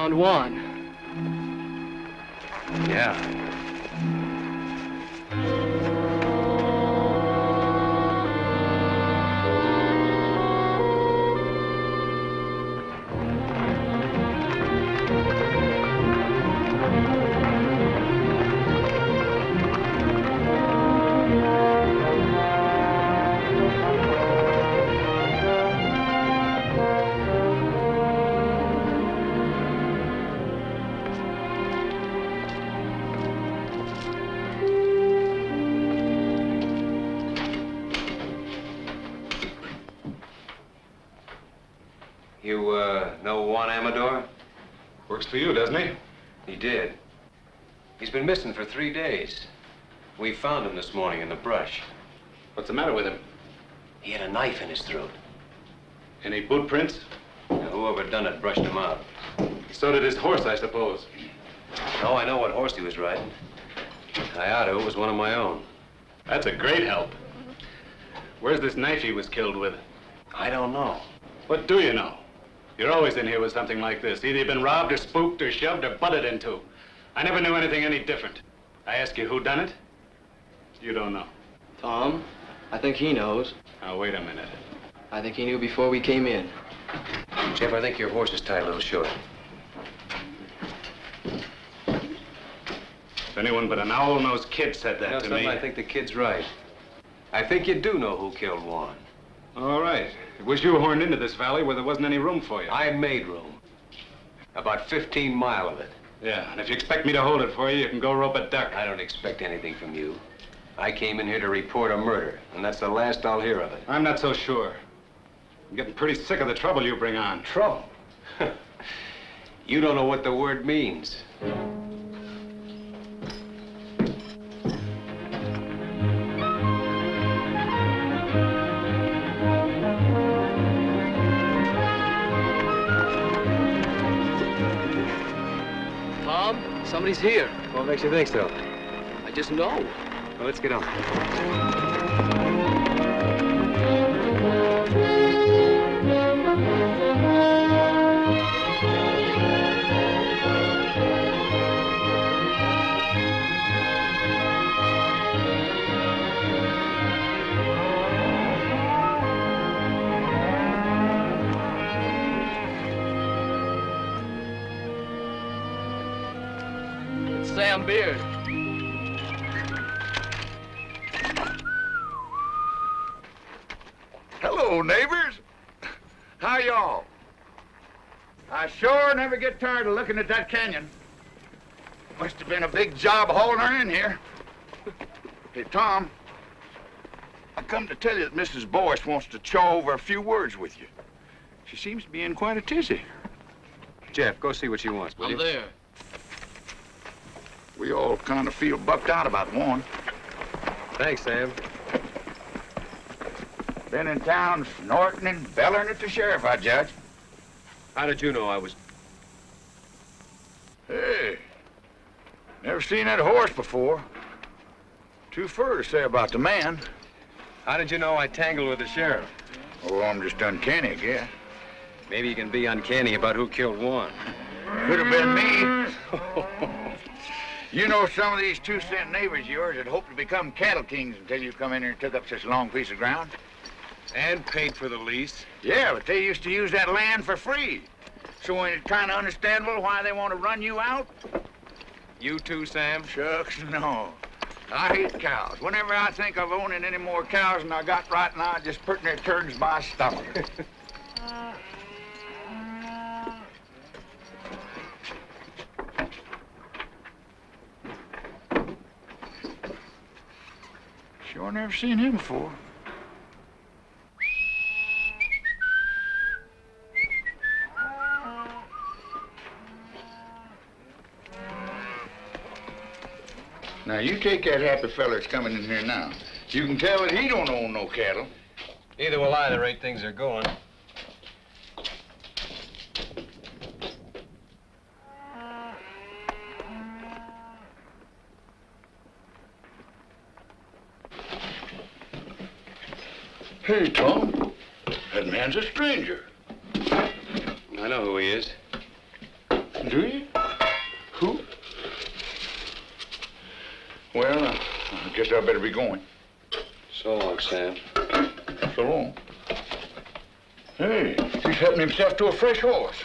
found Juan. Yeah. Know Juan Amador? Works for you, doesn't he? He did. He's been missing for 3 days. We found him this morning in the brush. What's the matter with him? He had a knife in his throat. Any boot prints? Now, whoever done it brushed him out. So did his horse, I suppose. No, I know what horse he was riding. It was one of my own. That's a great help. Where's this knife he was killed with? I don't know. What do you know? You're always in here with something like this. Either you've been robbed or spooked or shoved or butted into. I never knew anything any different. I ask you who done it? You don't know. Tom, I think he knows. Now, wait a minute. I think he knew before we came in. Jeff, I think your horse is tied a little short. If anyone but an owl-nosed kid said that to me... I think the kid's right. I think you do know who killed Juan. All right. It was you horned into this valley where there wasn't any room for you. I made room. About 15 mile of it. Yeah, and if you expect me to hold it for you, you can go rope a duck. I don't expect anything from you. I came in here to report a murder, and that's the last I'll hear of it. I'm not so sure. I'm getting pretty sick of the trouble you bring on. Trouble? You don't know what the word means. Somebody's here. What makes you think so? I just know. Well, let's get on. Sam Beard. Hello, neighbors. How y'all? I sure never get tired of looking at that canyon. Must have been a big job hauling her in here. Hey, Tom, I come to tell you that Mrs. Boyce wants to chaw over a few words with you. She seems to be in quite a tizzy. Jeff, go see what she wants, will you? I'm there. We all kind of feel bucked out about one. Thanks, Sam. Been in town snorting and bellering at the sheriff, I judge. How did you know I was... Hey, never seen that horse before. Too fur to say about the man. How did you know I tangled with the sheriff? Oh, I'm just uncanny, I guess. Maybe you can be uncanny about who killed Juan. Could have been me. You know some of these 2-cent neighbors of yours that hope to become cattle kings until you come in here and took up such a long piece of ground? And paid for the lease. Yeah, but they used to use that land for free. So ain't it kind of understandable why they want to run you out? You too, Sam? Shucks, no. I hate cows. Whenever I think of owning any more cows than I got right now, I just put their turds by stomach. Sure never seen him before. Now, you take that happy fella that's coming in here now. You can tell that he don't own no cattle. Neither will I, the rate things are going. Hey, Tom. That man's a stranger. I know who he is. Do you? Who? Well, I guess I better be going. So long, Sam. So long. Hey, he's helping himself to a fresh horse.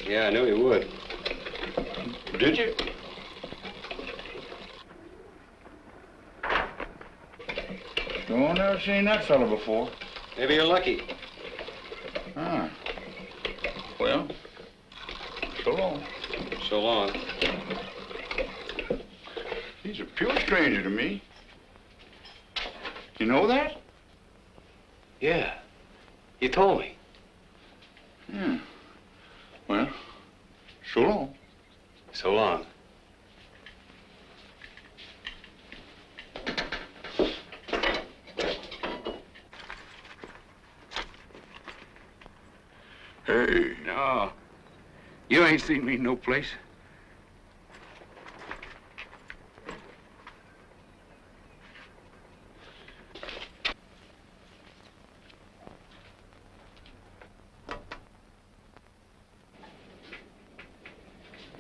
Yeah, I knew he would. Did you? No, I never seen that fella before. Maybe you're lucky. Ah. Well, so long. So long. He's a pure stranger to me. You know that? Yeah. You told me. Yeah. Well, so long. So long. Hey. No. You ain't seen me no place.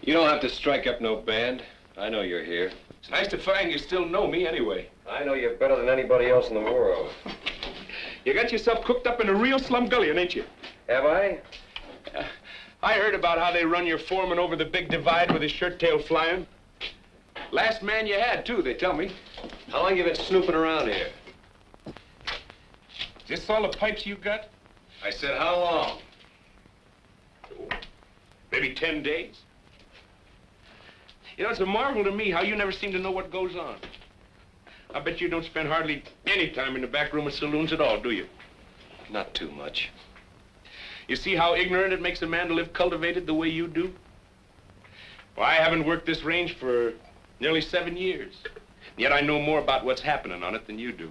You don't have to strike up no band. I know you're here. It's nice to find you still know me anyway. I know you better than anybody else in the world. You got yourself cooked up in a real slumgullion, ain't you? Have I? I heard about how they run your foreman over the big divide with his shirt tail flying. Last man you had, too, they tell me. How long you been snooping around here? Is this all the pipes you got? I said, how long? Maybe 10 days. You know, it's a marvel to me how you never seem to know what goes on. I bet you don't spend hardly any time in the back room of saloons at all, do you? Not too much. You see how ignorant it makes a man to live cultivated the way you do? Well, I haven't worked this range for nearly 7 years. Yet I know more about what's happening on it than you do.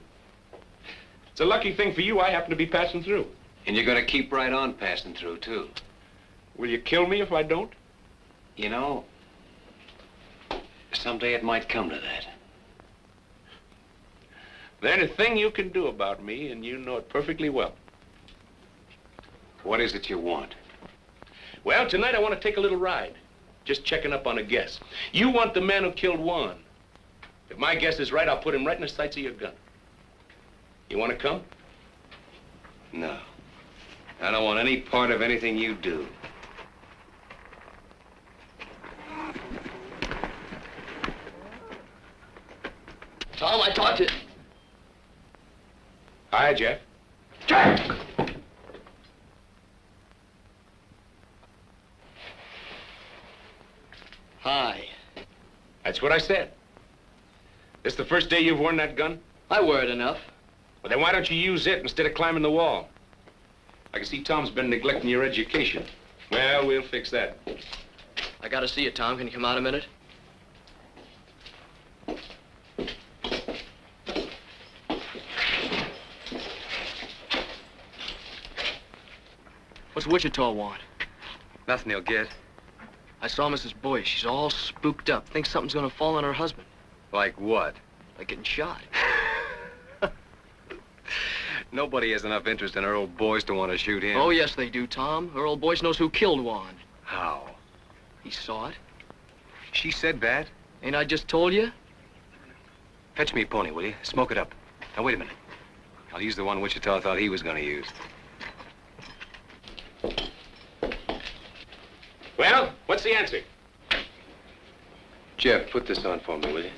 It's a lucky thing for you I happen to be passing through. And you're gonna keep right on passing through, too. Will you kill me if I don't? You know, someday it might come to that. There's a thing you can do about me, and you know it perfectly well. What is it you want? Well, tonight I want to take a little ride. Just checking up on a guess. You want the man who killed Juan. If my guess is right, I'll put him right in the sights of your gun. You want to come? No. I don't want any part of anything you do. Tom, I talked to... Hi, Jeff. Jack! Hi. That's what I said. This the first day you've worn that gun? I wear it enough. Well, then why don't you use it instead of climbing the wall? I can see Tom's been neglecting your education. Well, we'll fix that. I gotta see you, Tom. Can you come out a minute? What's Wichita want? Nothing he'll get. I saw Mrs. Boyce. She's all spooked up. Thinks something's gonna fall on her husband. Like what? Like getting shot. Nobody has enough interest in her old boys to want to shoot him. Oh, yes, they do, Tom. Her old Boyce knows who killed Juan. How? He saw it. She said that? Ain't I just told you? Fetch me a pony, will you? Smoke it up. Now, wait a minute. I'll use the one Wichita thought he was going to use. Well, what's the answer? Jeff, put this on for me, will you?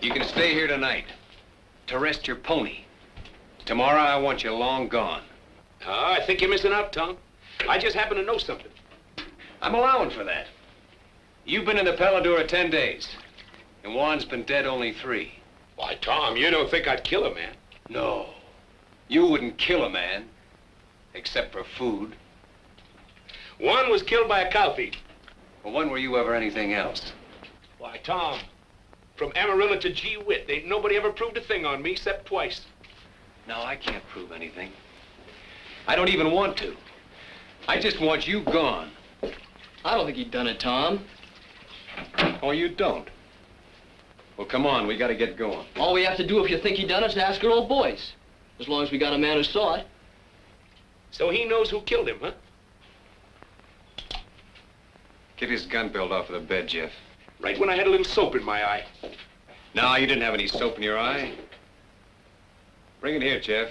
You can stay here tonight to rest your pony. Tomorrow, I want you long gone. Oh, I think you're missing out, Tom. I just happen to know something. I'm allowing for that. You've been in the Paladura 10 days, and Juan's been dead only 3. Why, Tom, you don't think I'd kill a man? No. You wouldn't kill a man, except for food. Juan was killed by a cow thief. Well, when were you ever anything else? Why, Tom, from Amarillo to Gee Whit, ain't nobody ever proved a thing on me except twice. No, I can't prove anything. I don't even want to. I just want you gone. I don't think he'd done it, Tom. Oh, you don't? Well, come on, we gotta get going. All we have to do if you think he done it is ask her old Boyce. As long as we got a man who saw it. So he knows who killed him, huh? Get his gun belt off of the bed, Jeff. Right when I had a little soap in my eye. No, you didn't have any soap in your eye. Bring it here, Jeff.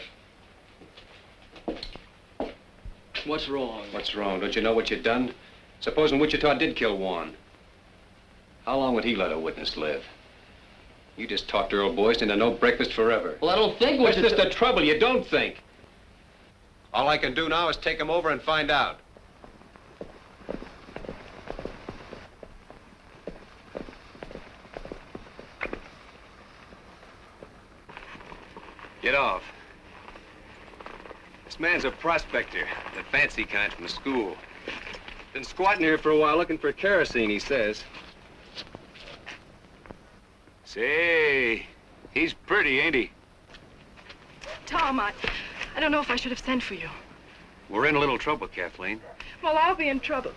What's wrong? What's wrong? Don't you know what you've done? Supposing Wichita did kill Juan. How long would he let a witness live? You just talked Earl Boyce into no breakfast forever. Well, I don't think That's just the trouble. You don't think. All I can do now is take him over and find out. Get off. This man's a prospector, the fancy kind from the school. Been squatting here for a while looking for kerosene, he says. Say, he's pretty, ain't he? Tom, I don't know if I should have sent for you. We're in a little trouble, Kathleen. Well, I'll be in trouble.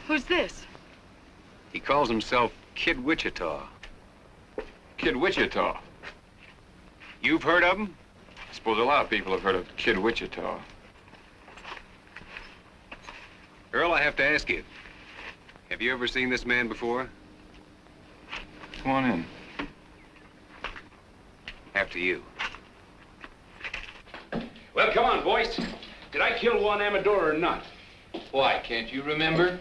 Who's this? He calls himself Kid Wichita. Kid Wichita. You've heard of him? I suppose a lot of people have heard of Kid Wichita. Earl, I have to ask you. Have you ever seen this man before? Come on in. After you. Well, come on, Boyce. Did I kill Juan Amador or not? Why, can't you remember?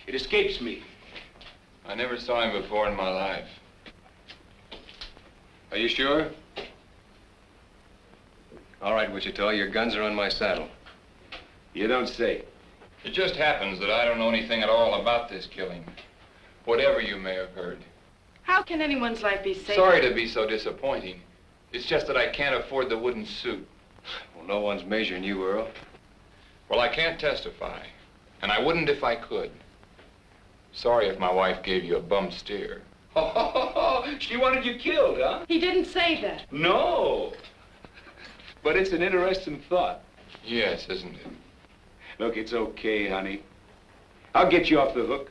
It escapes me. I never saw him before in my life. Are you sure? All right, Wichita, your guns are on my saddle. You don't say. It just happens that I don't know anything at all about this killing. Whatever you may have heard. How can anyone's life be safe? Sorry to be so disappointing. It's just that I can't afford the wooden suit. Well, no one's measuring you, Earl. Well, I can't testify. And I wouldn't if I could. Sorry if my wife gave you a bum steer. She wanted you killed, huh? He didn't say that. No. But it's an interesting thought. Yes, isn't it? Look, it's okay, honey. I'll get you off the hook.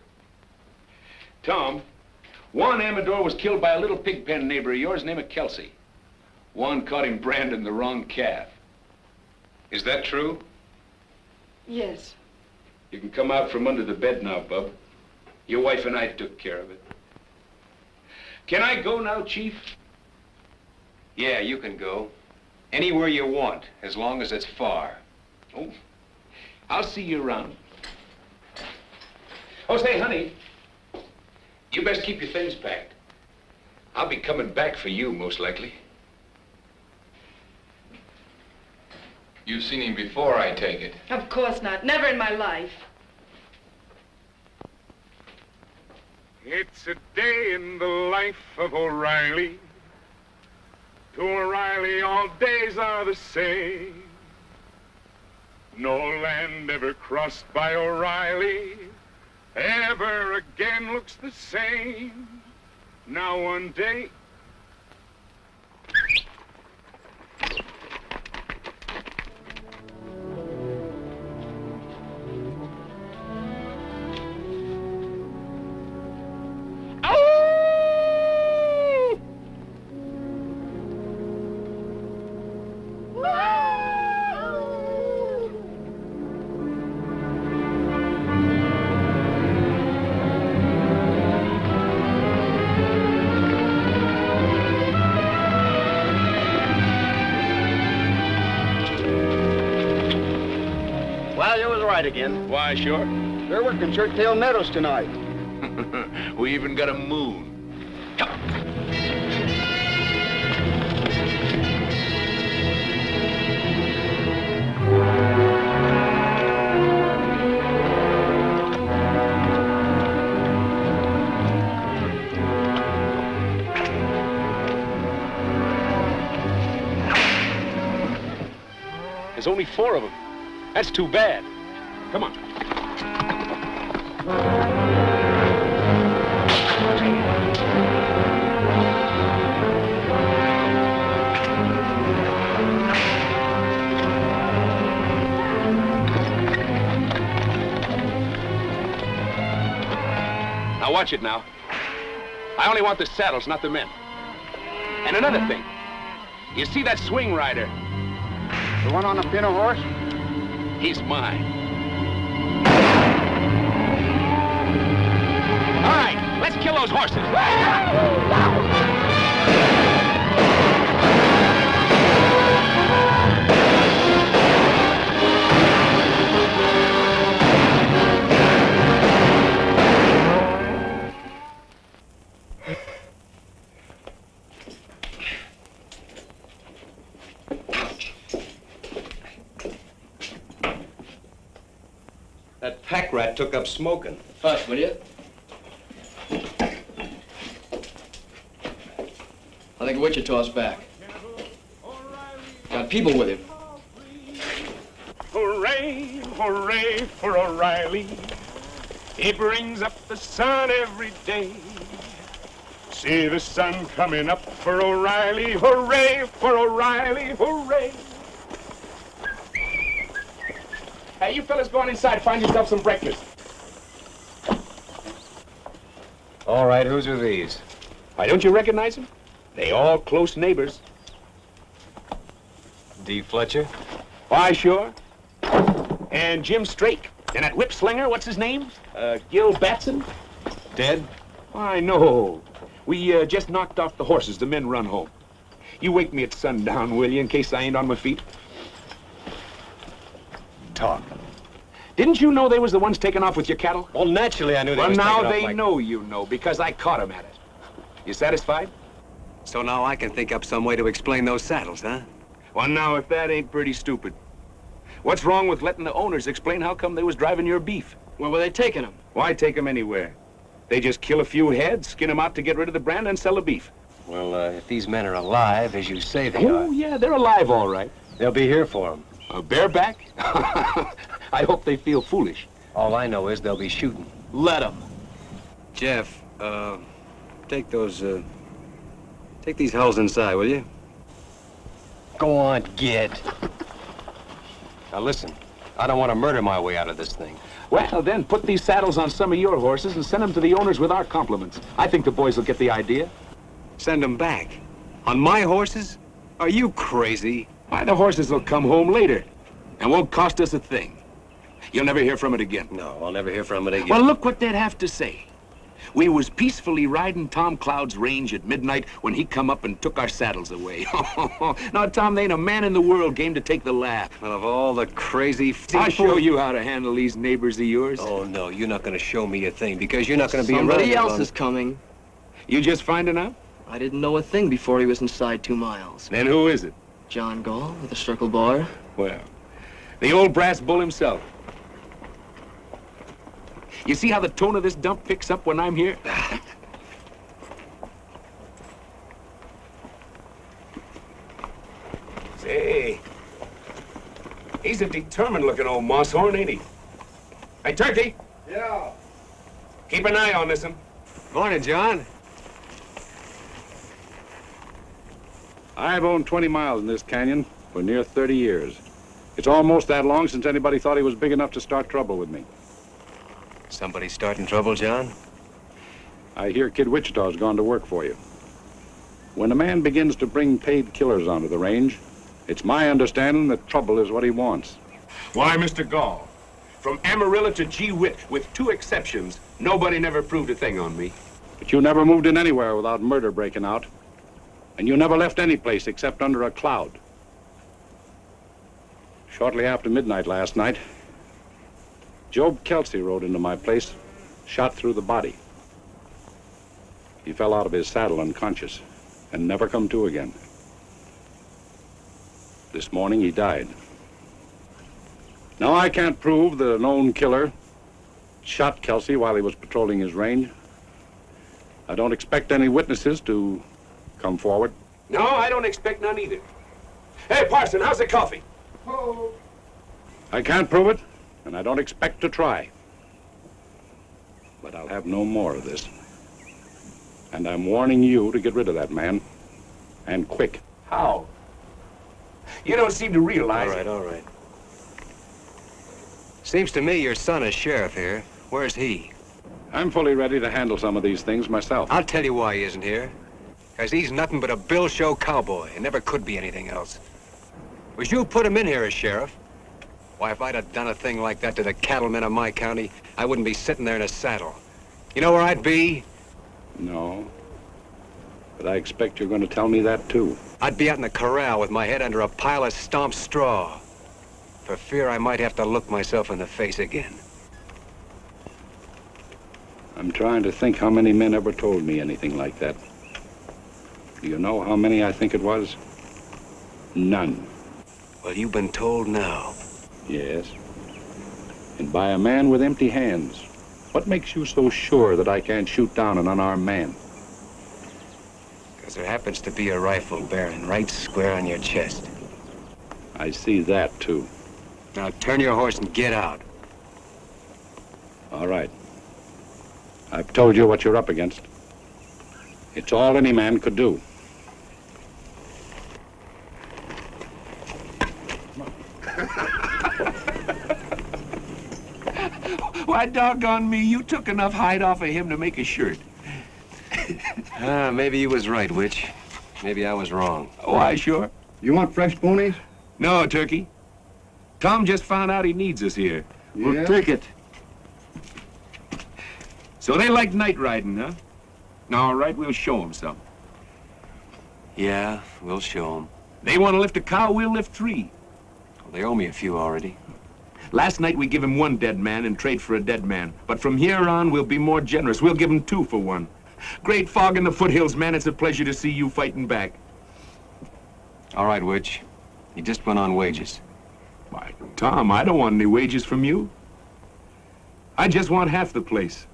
Tom, Juan Amador was killed by a little pig pen neighbor of yours named Kelsey. Juan caught him branding the wrong calf. Is that true? Yes. You can come out from under the bed now, Bub. Your wife and I took care of it. Can I go now, Chief? Yeah, you can go. Anywhere you want, as long as it's far. Oh, I'll see you around. Oh, say, honey, you best keep your things packed. I'll be coming back for you, most likely. You've seen him before, I take it. Of course not. Never in my life. It's a day in the life of O'Reilly. To O'Reilly, all days are the same. No land ever crossed by O'Reilly ever again looks the same. Now one day... Well, you was right again. Why, sure. They're working Church-Tail Meadows tonight. We even got a moon. There's only 4 of them. That's too bad. Come on. Now watch it now. I only want the saddles, not the men. And another thing. You see that swing rider? The one on the pinto horse? He's mine. All right, let's kill those horses. That pack rat took up smoking. Hush, will you? I think Wichita's back. Got people with him. Hooray, hooray for O'Reilly. He brings up the sun every day. See the sun coming up for O'Reilly. Hooray for O'Reilly, hooray. Hey, you fellas go on inside, find yourself some breakfast. All right, whose are these? Why, don't you recognize them? They all close neighbors. D. Fletcher? Why, sure. And Jim Strake. And that whip slinger, what's his name? Gil Batson? Dead? Why, no. We just knocked off the horses. The men run home. You wake me at sundown, will you, in case I ain't on my feet? Talk. Didn't you know they was the ones taking off with your cattle? Well, naturally I knew they Well, was now taking off they like... know you know, because I caught them at it. You satisfied? So now I can think up some way to explain those saddles, huh? Well, now, if that ain't pretty stupid. What's wrong with letting the owners explain how come they was driving your beef? Where were they taking them? Why take them anywhere? They just kill a few heads, skin them out to get rid of the brand, and sell the beef. Well, if these men are alive, as you say they Oh, are, yeah, they're alive, all right. they'll be here for them. Bareback? I hope they feel foolish. All I know is they'll be shooting. Let them. Jeff, take those, take these hulls inside, will you? Go on, get. Now listen, I don't want to murder my way out of this thing. Well, then put these saddles on some of your horses and send them to the owners with our compliments. I think the boys will get the idea. Send them back. On my horses? Are you crazy? Why, the horses will come home later and won't cost us a thing. You'll never hear from it again. No, I'll never hear from it again. Well, look what they'd have to say. We was peacefully riding Tom Cloud's range at midnight when he come up and took our saddles away. Now, Tom, there ain't a man in the world game to take the laugh. Well, of all the crazy... I'll show you how to handle these neighbors of yours. Oh, no, you're not going to show me a thing because you're not going to be Somebody around else long. is coming. You just finding out? I didn't know a thing before he was inside 2 miles. Then who is it? John Gall with a circle bar. Well, the old brass bull himself. You see how the tone of this dump picks up when I'm here? Say, he's a determined-looking old moss-horn, ain't he? Hey, Turkey! Yeah. Keep an eye on this one. Morning, John. I've owned 20 miles in this canyon for near 30 years. It's almost that long since anybody thought he was big enough to start trouble with me. Somebody starting trouble, John? I hear Kid Wichita's gone to work for you. When a man begins to bring paid killers onto the range, it's my understanding that trouble is what he wants. Why, Mr. Gall, from Amarillo to G-Wit, with 2 exceptions, nobody never proved a thing on me. But you never moved in anywhere without murder breaking out. And you never left any place except under a cloud. Shortly after midnight last night, Job Kelsey rode into my place, shot through the body. He fell out of his saddle unconscious and never come to again. This morning he died. Now I can't prove that a known killer shot Kelsey while he was patrolling his range. I don't expect any witnesses to come forward. No, I don't expect none either. Hey, Parson, how's the coffee? I can't prove it, and I don't expect to try. But I'll have no more of this. And I'm warning you to get rid of that man, and quick. How? You don't seem to realize it. All right. Seems to me your son is sheriff here. Where's he? I'm fully ready to handle some of these things myself. I'll tell you why he isn't here. Because he's nothing but a bill show cowboy and never could be anything else. Was you put him in here as sheriff? Why, if I'd have done a thing like that to the cattlemen of my county, I wouldn't be sitting there in a saddle. You know where I'd be? No. But I expect you're going to tell me that, too. I'd be out in the corral with my head under a pile of stomped straw, for fear I might have to look myself in the face again. I'm trying to think how many men ever told me anything like that. Do you know how many I think it was? None. Well, you've been told now. Yes. And by a man with empty hands. What makes you so sure that I can't shoot down an unarmed man? Because there happens to be a rifle bearing right square on your chest. I see that, too. Now turn your horse and get out. All right. I've told you what you're up against. It's all any man could do. Why, doggone me, you took enough hide off of him to make a shirt. Maybe you was right, Witch. Maybe I was wrong. Why, sure. You want fresh ponies? No, Turkey. Tom just found out he needs us here. We'll take it. So they like night riding, huh? All right, we'll show them some. Yeah, we'll show them. They want to lift a cow, we'll lift 3. Well, they owe me a few already. Last night we give him 1 dead man and trade for a dead man. But from here on, we'll be more generous. We'll give him 2 for 1. Great fog in the foothills, man. It's a pleasure to see you fighting back. All right, Witch. You just went on wages. Why, Tom, I don't want any wages from you. I just want half the place.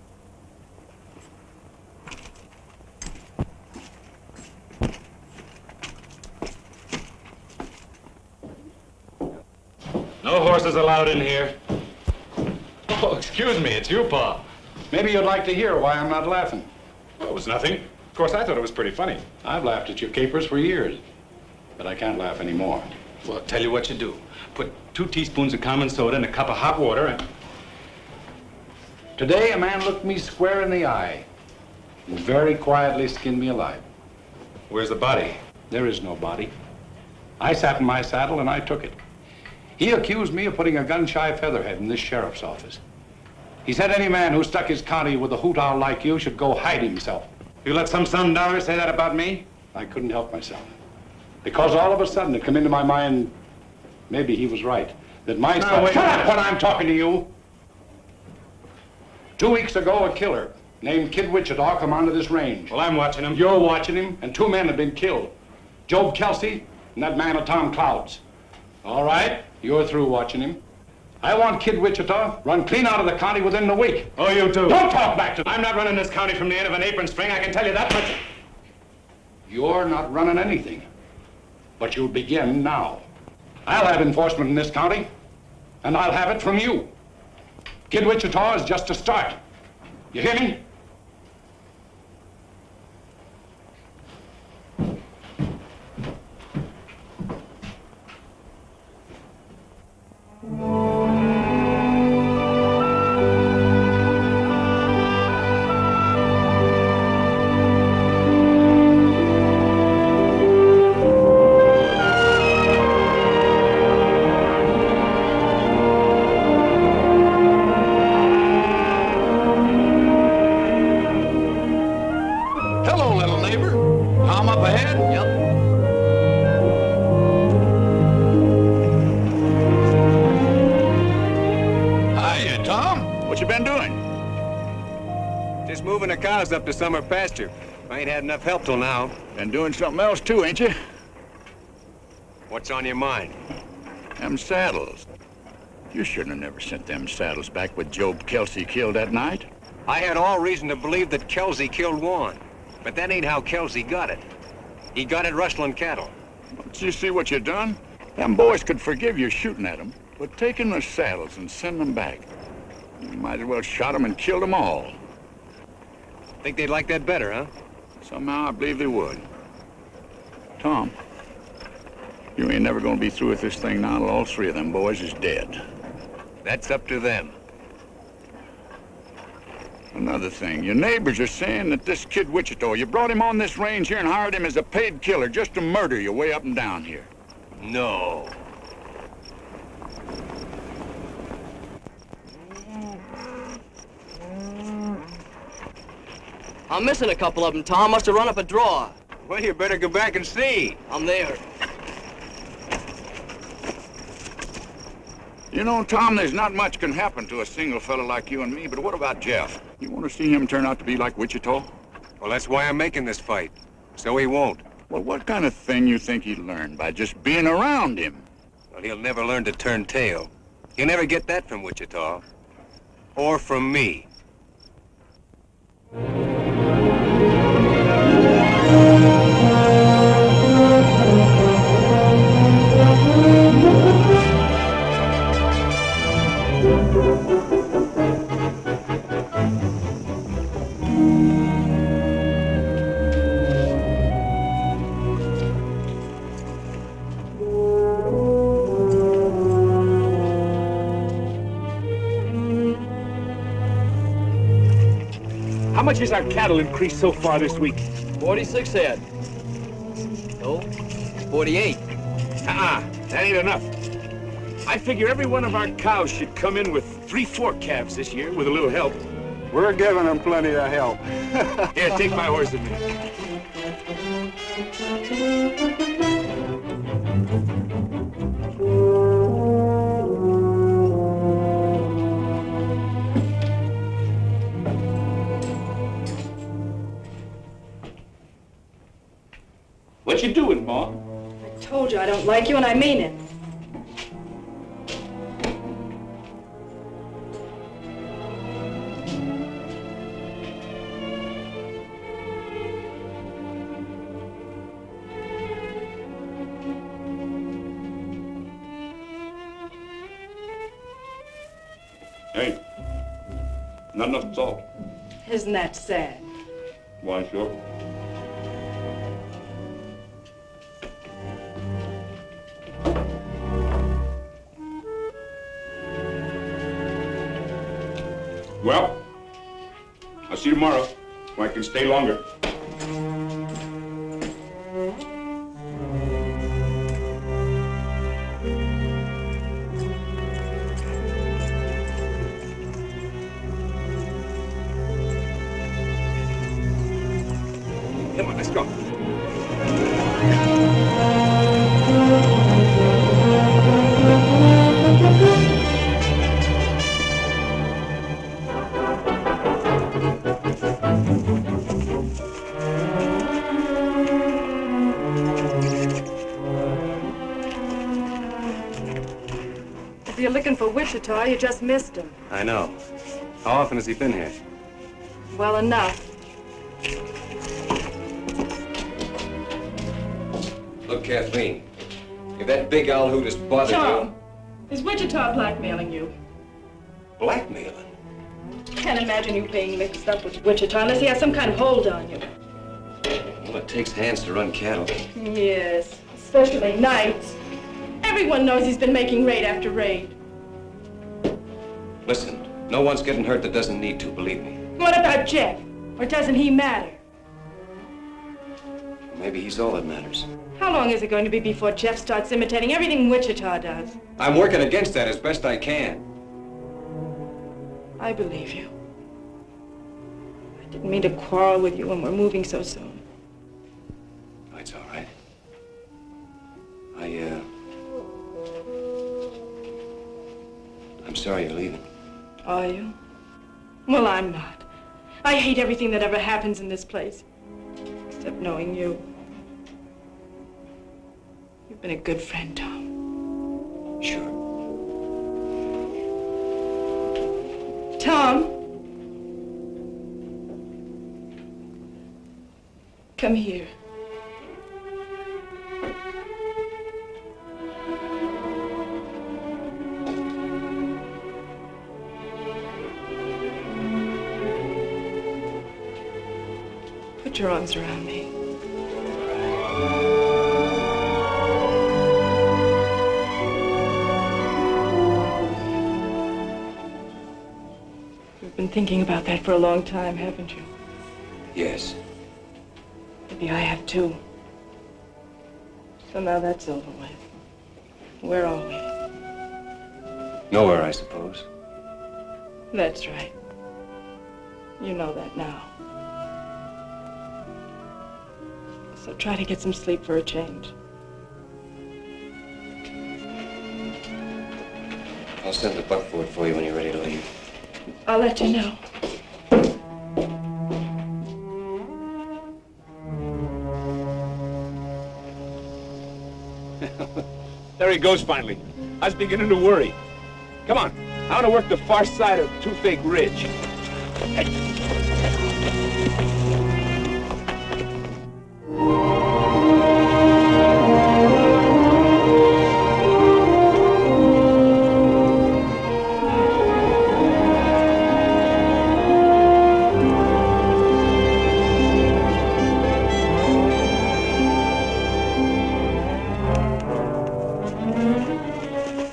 No horses allowed in here. Oh, excuse me, it's you, Pa. Maybe you'd like to hear why I'm not laughing. Well, it was nothing. Of course, I thought it was pretty funny. I've laughed at your capers for years, but I can't laugh anymore. Well, I'll tell you what you do. Put 2 teaspoons of common soda in a cup of hot water and... Today, a man looked me square in the eye and very quietly skinned me alive. Where's the body? There is no body. I sat in my saddle and I took it. He accused me of putting a gun-shy featherhead in this sheriff's office. He said any man who stuck his county with a hoot owl like you should go hide himself. You let some Sundowners say that about me? I couldn't help myself. Because all of a sudden it come into my mind, maybe he was right, that my... No, wait. Shut up when I'm talking to you! 2 weeks ago, a killer named Kid Wichita come onto this range. Well, I'm watching him. You're watching him, and 2 men have been killed. Job Kelsey and that man of Tom Cloud's. All right, you're through watching him. I want Kid Wichita run clean out of the county within the week. Oh, you do? Don't talk back to me. I'm not running this county from the end of an apron string, I can tell you that much. You're not running anything, but you'll begin now. I'll have enforcement in this county, and I'll have it from you. Kid Wichita is just a start. You hear me? Hello, little neighbor. Tom up ahead? Yep. Hiya, Tom. What you been doing? Just moving the cows up to summer pasture. I ain't had enough help till now. Been doing something else too, ain't you? What's on your mind? Them saddles. You shouldn't have never sent them saddles back with Job Kelsey killed that night. I had all reason to believe that Kelsey killed Juan. But that ain't how Kelsey got it. He got it rustling cattle. Don't you see what you done? Them boys could forgive you shooting at them, but taking the saddles and sending them back. You might as well shot them and killed them all. Think they'd like that better, huh? Somehow I believe they would. Tom, you ain't never gonna be through with this thing now till all 3 of them boys is dead. That's up to them. Another thing, your neighbors are saying that this Kid Wichita, you brought him on this range here and hired him as a paid killer just to murder you way up and down here. No. I'm missing a couple of them, Tom. Must have run up a draw. Well, you better go back and see. I'm there. You know, Tom, there's not much can happen to a single fella like you and me, but what about Jeff? You want to see him turn out to be like Wichita? Well, that's why I'm making this fight. So he won't. Well, what kind of thing you think he'd learn by just being around him? Well, he'll never learn to turn tail. He'll never get that from Wichita. Or from me. How much has our cattle increased so far this week? 46 head. No, 48. That ain't enough. I figure every one of our cows should come in with 3-4 calves this year with a little help. We're giving them plenty of help. Here, take my horse and me. What you doing, Ma? I told you I don't like you, and I mean it. Hey, not enough salt. Isn't that sad? Why, sure. Well, I'll see you tomorrow, or I can stay longer. Come on, let's go. If you're looking for Wichita, you just missed him. I know. How often has he been here? Well enough. Look, Kathleen, if that big owl hoot has bothered Tom, is Wichita blackmailing you? you... Blackmailing? Can't imagine you being mixed up with Wichita unless he has some kind of hold on you. Well, it takes hands to run cattle. Yes, especially nights. Everyone knows he's been making raid after raid. Listen, no one's getting hurt that doesn't need to, believe me. What about Jeff? Or doesn't he matter? Maybe he's all that matters. How long is it going to be before Jeff starts imitating everything Wichita does? I'm working against that as best I can. I believe you. I didn't mean to quarrel with you when we're moving so soon. It's all right. I'm sorry you're leaving. Are you? Well, I'm not. I hate everything that ever happens in this place. Except knowing you. You've been a good friend, Tom. Sure. Tom! Come here. Put your arms around me. You've been thinking about that for a long time, haven't you? Yes. Maybe I have too. So now that's over with. Where are we? Nowhere, I suppose. That's right. You know that now. So try to get some sleep for a change. I'll send the buckboard for you when you're ready to leave. I'll let you know. There he goes finally. I was beginning to worry. Come on, I want to work the far side of Toothache Ridge.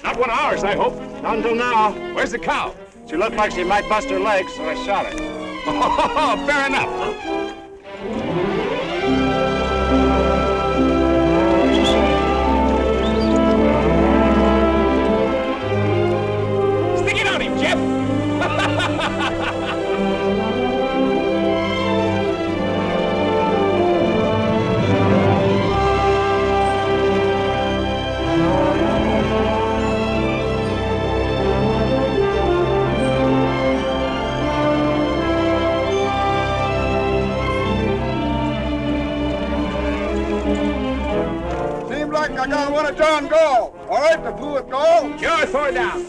Not one of ours, I hope. Not until now. Where's the cow? She looked like she might bust her legs, so I shot her. Oh, fair enough. Stick it on him, Jeff. Seems like I got one of John Gall. All right, the blue at Gall. Sure, throw it down.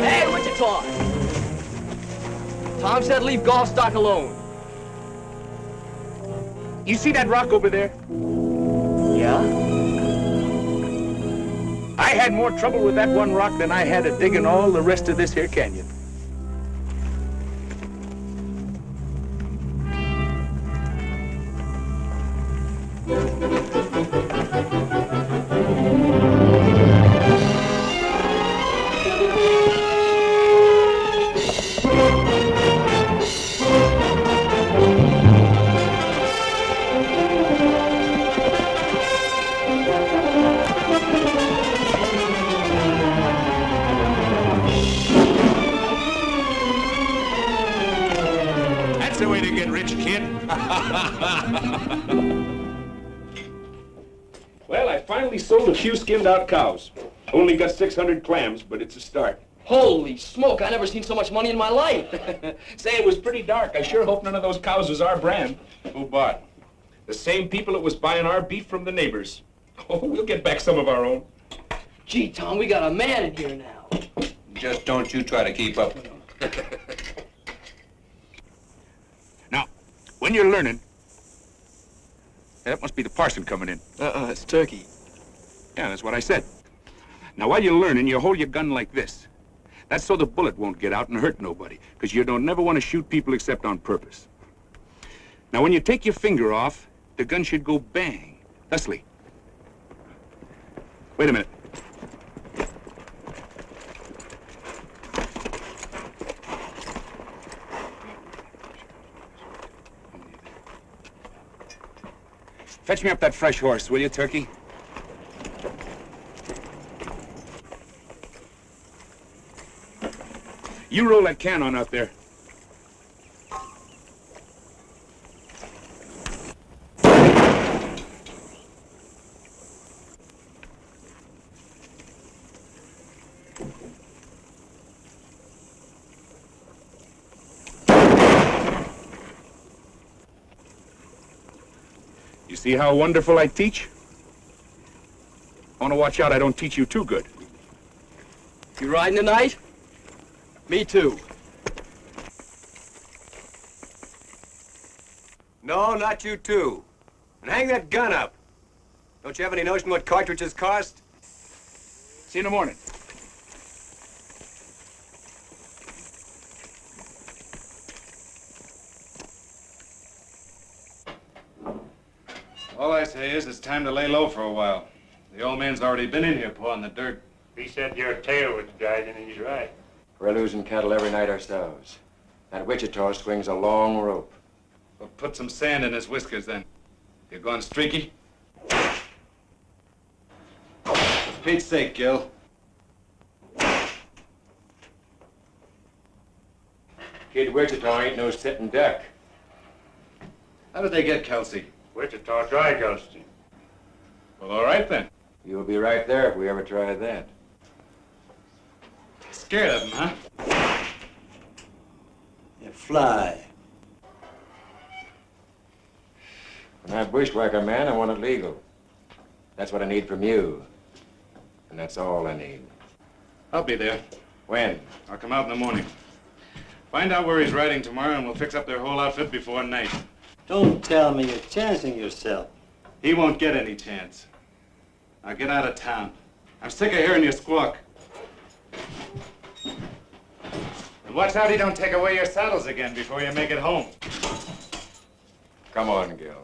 Hey, Wichita! Tom said leave Gall stock alone. You see that rock over there? Yeah? I had more trouble with that one rock than I had at digging all the rest of this here canyon. That's the way to get rich, kid. Well, I finally sold a few skinned-out cows. Only got 600 clams, but it's a start. Holy smoke, I never seen so much money in my life. Say, it was pretty dark. I sure hope none of those cows was our brand. Who bought? The same people that was buying our beef from the neighbors. Oh, we'll get back some of our own. Gee, Tom, we got a man in here now. Just don't you try to keep up with him. Now, when you're learning, that must be the parson coming in. It's Turkey. Yeah, that's what I said. Now, while you're learning, you hold your gun like this. That's so the bullet won't get out and hurt nobody, because you don't never want to shoot people except on purpose. Now, when you take your finger off, the gun should go bang, thusly. Wait a minute. Fetch me up that fresh horse, will you, Turkey? You roll that can on out there. You see how wonderful I teach? I want to watch out I don't teach you too good. You riding tonight? Me too. No, not you too. And hang that gun up. Don't you have any notion what cartridges cost? See you in the morning. All I say is it's time to lay low for a while. The old man's already been in here pawing the dirt. He said your tail was dragging, and he's right. We're losing cattle every night ourselves. That Wichita swings a long rope. Well, put some sand in his whiskers then. You going streaky? For Pete's sake, Gil. Kid Wichita ain't no sitting duck. How did they get Kelsey? Wichita Dry Ghosting. Well, all right then. You'll be right there if we ever try that. Scared of him, huh? You fly. When I bushwhack a man, I want it legal. That's what I need from you. And that's all I need. I'll be there. When? I'll come out in the morning. Find out where he's riding tomorrow, and we'll fix up their whole outfit before night. Don't tell me you're chancing yourself. He won't get any chance. Now get out of town. I'm sick of hearing you squawk. And watch out he don't take away your saddles again before you make it home. Come on, Gall.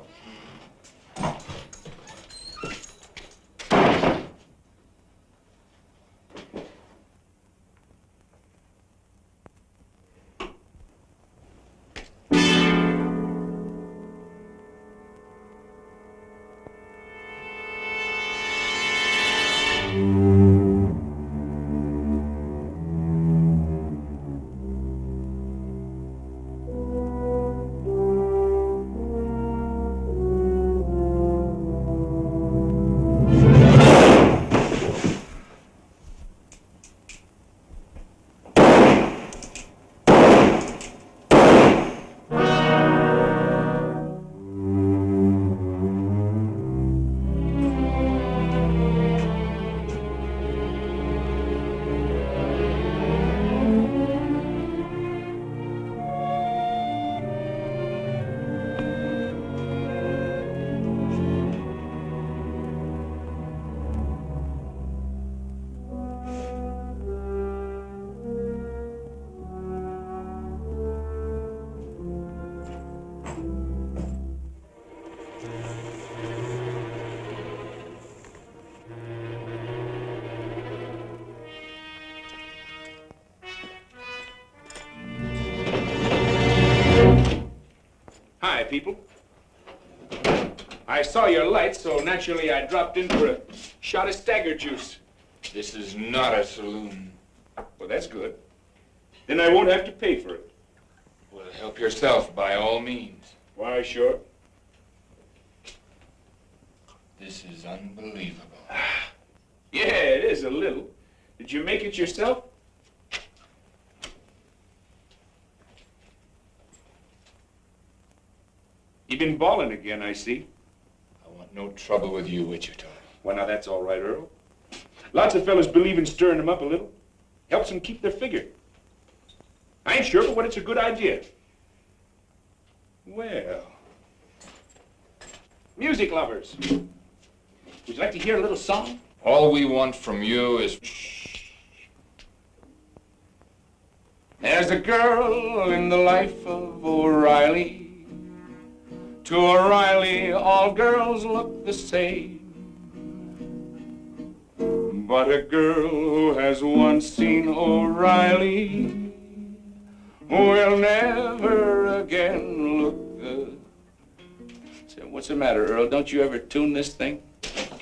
Hi, people. I saw your light, so naturally I dropped in for a shot of stagger juice. This is not a saloon. Well, that's good. Then I won't have to pay for it. Well, help yourself by all means. Why, sure. This is unbelievable. Yeah, it is a little. Did you make it yourself? You've been balling again, I see. I want no trouble with you, Wichita. Well, now that's all right, Earl. Lots of fellas believe in stirring them up a little. Helps them keep their figure. I ain't sure, but it's a good idea. Well, music lovers. Would you like to hear a little song? All we want from you is... There's a girl in the life of O'Reilly. To O'Reilly, all girls look the same. But a girl who has once seen O'Reilly will never again look the... So what's the matter, Earl? Don't you ever tune this thing?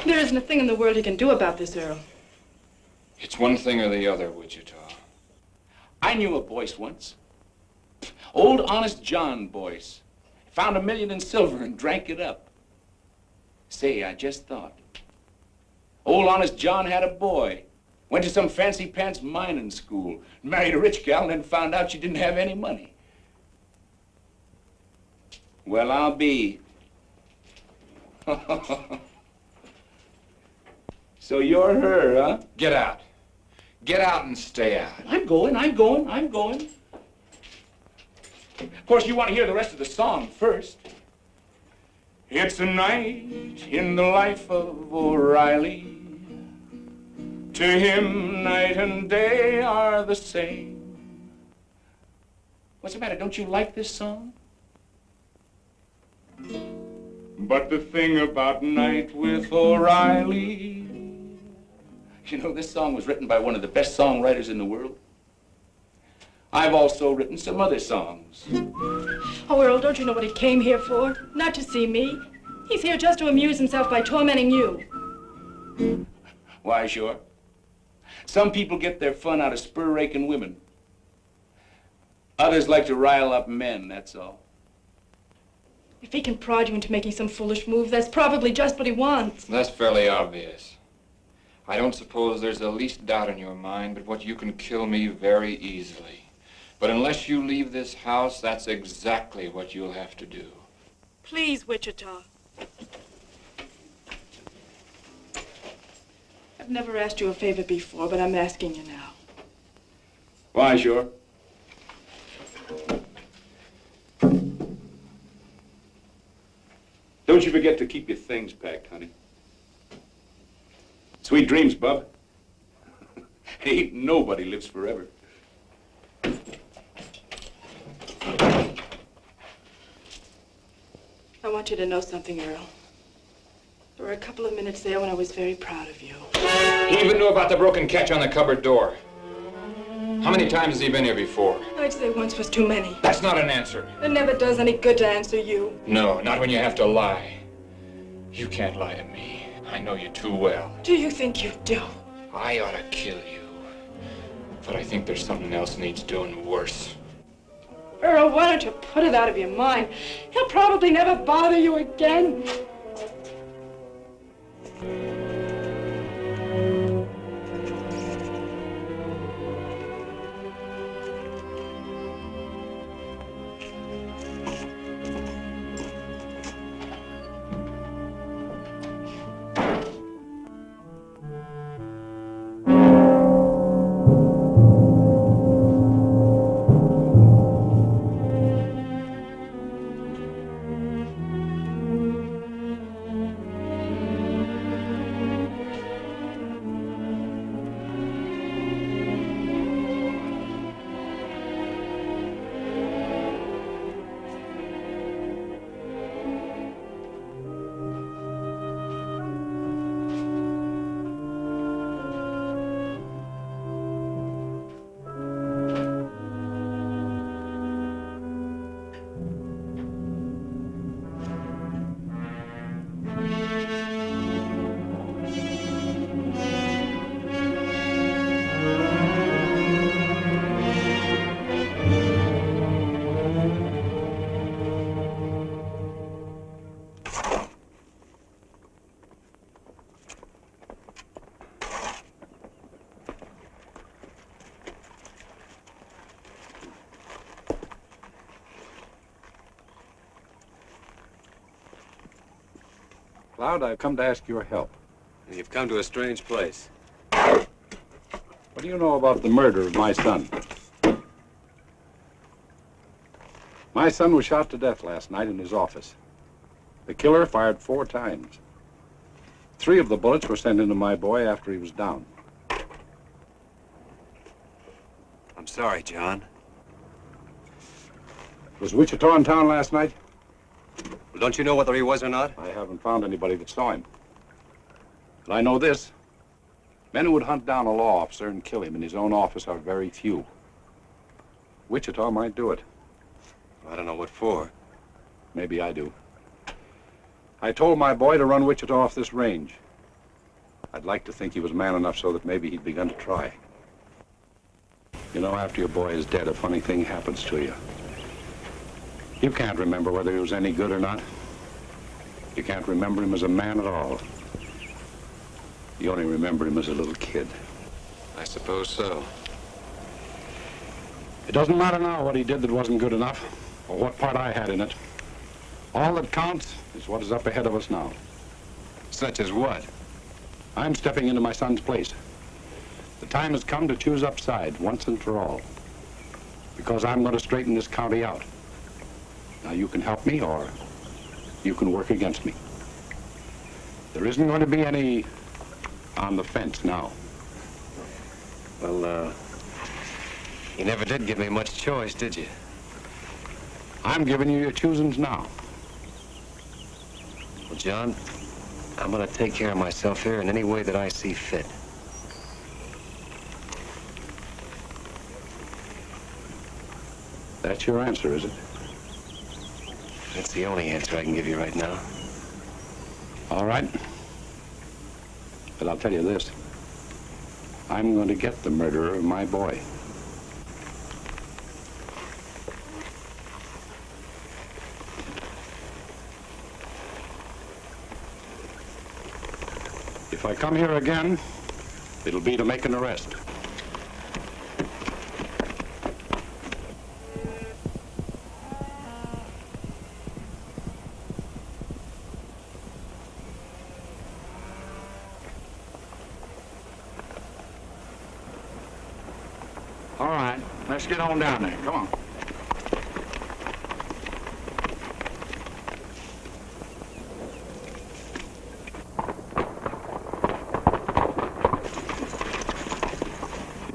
There isn't a thing in the world he can do about this, Earl. It's one thing or the other, Wichita. I knew a Boyce once. Old Honest John Boyce. Found $1 million in silver and drank it up. Say, I just thought. Old Honest John had a boy. Went to some fancy pants mining school. Married a rich gal and then found out she didn't have any money. Well, I'll be. So you're her, huh? Get out. Get out and stay out. I'm going. Of course, you want to hear the rest of the song first. It's a night in the life of O'Reilly. To him, night and day are the same. What's the matter? Don't you like this song? But the thing about Night with O'Reilly, you know, this song was written by one of the best songwriters in the world. I've also written some other songs. Oh, Earl, don't you know what he came here for? Not to see me. He's here just to amuse himself by tormenting you. Why, sure. Some people get their fun out of spur-raking women. Others like to rile up men, that's all. If he can prod you into making some foolish move, that's probably just what he wants. That's fairly obvious. I don't suppose there's the least doubt in your mind but what you can kill me very easily. But unless you leave this house, that's exactly what you'll have to do. Please, Wichita. I've never asked you a favor before, but I'm asking you now. Why, sure? Don't you forget to keep your things packed, honey. Sweet dreams, bub. Ain't nobody lives forever. I want you to know something, Earl. There were a couple of minutes there when I was very proud of you. You even knew about the broken catch on the cupboard door. How many times has he been here before? I'd say once was too many. That's not an answer. It never does any good to answer you. No, not when you have to lie. You can't lie to me. I know you too well. Do you think you do? I ought to kill you. But I think there's something else needs doing worse. Earl, why don't you put it out of your mind? He'll probably never bother you again. Cloud, I've come to ask your help. You've come to a strange place. What do you know about the murder of my son? My son was shot to death last night in his office. The killer fired 4 times. 3 of the bullets were sent into my boy after he was down. I'm sorry, John. Was Wichita in town last night? Well, don't you know whether he was or not? I haven't found anybody that saw him. But I know this. Men who would hunt down a law officer and kill him in his own office are very few. Wichita might do it. I don't know what for. Maybe I do. I told my boy to run Wichita off this range. I'd like to think he was man enough so that maybe he'd begun to try. You know, after your boy is dead, a funny thing happens to you. You can't remember whether he was any good or not. You can't remember him as a man at all. You only remember him as a little kid. I suppose so. It doesn't matter now what he did that wasn't good enough, or what part I had in it. All that counts is what is up ahead of us now. Such as what? I'm stepping into my son's place. The time has come to choose upside once and for all. Because I'm going to straighten this county out. Now you can help me or you can work against me. There isn't going to be any on the fence now. Well, you never did give me much choice, did you? I'm giving you your choosings now. Well, John, I'm going to take care of myself here in any way that I see fit. That's your answer, is it? That's the only answer I can give you right now. All right. But I'll tell you this. I'm going to get the murderer of my boy. If I come here again, it'll be to make an arrest. All right, let's get on down there. Come on.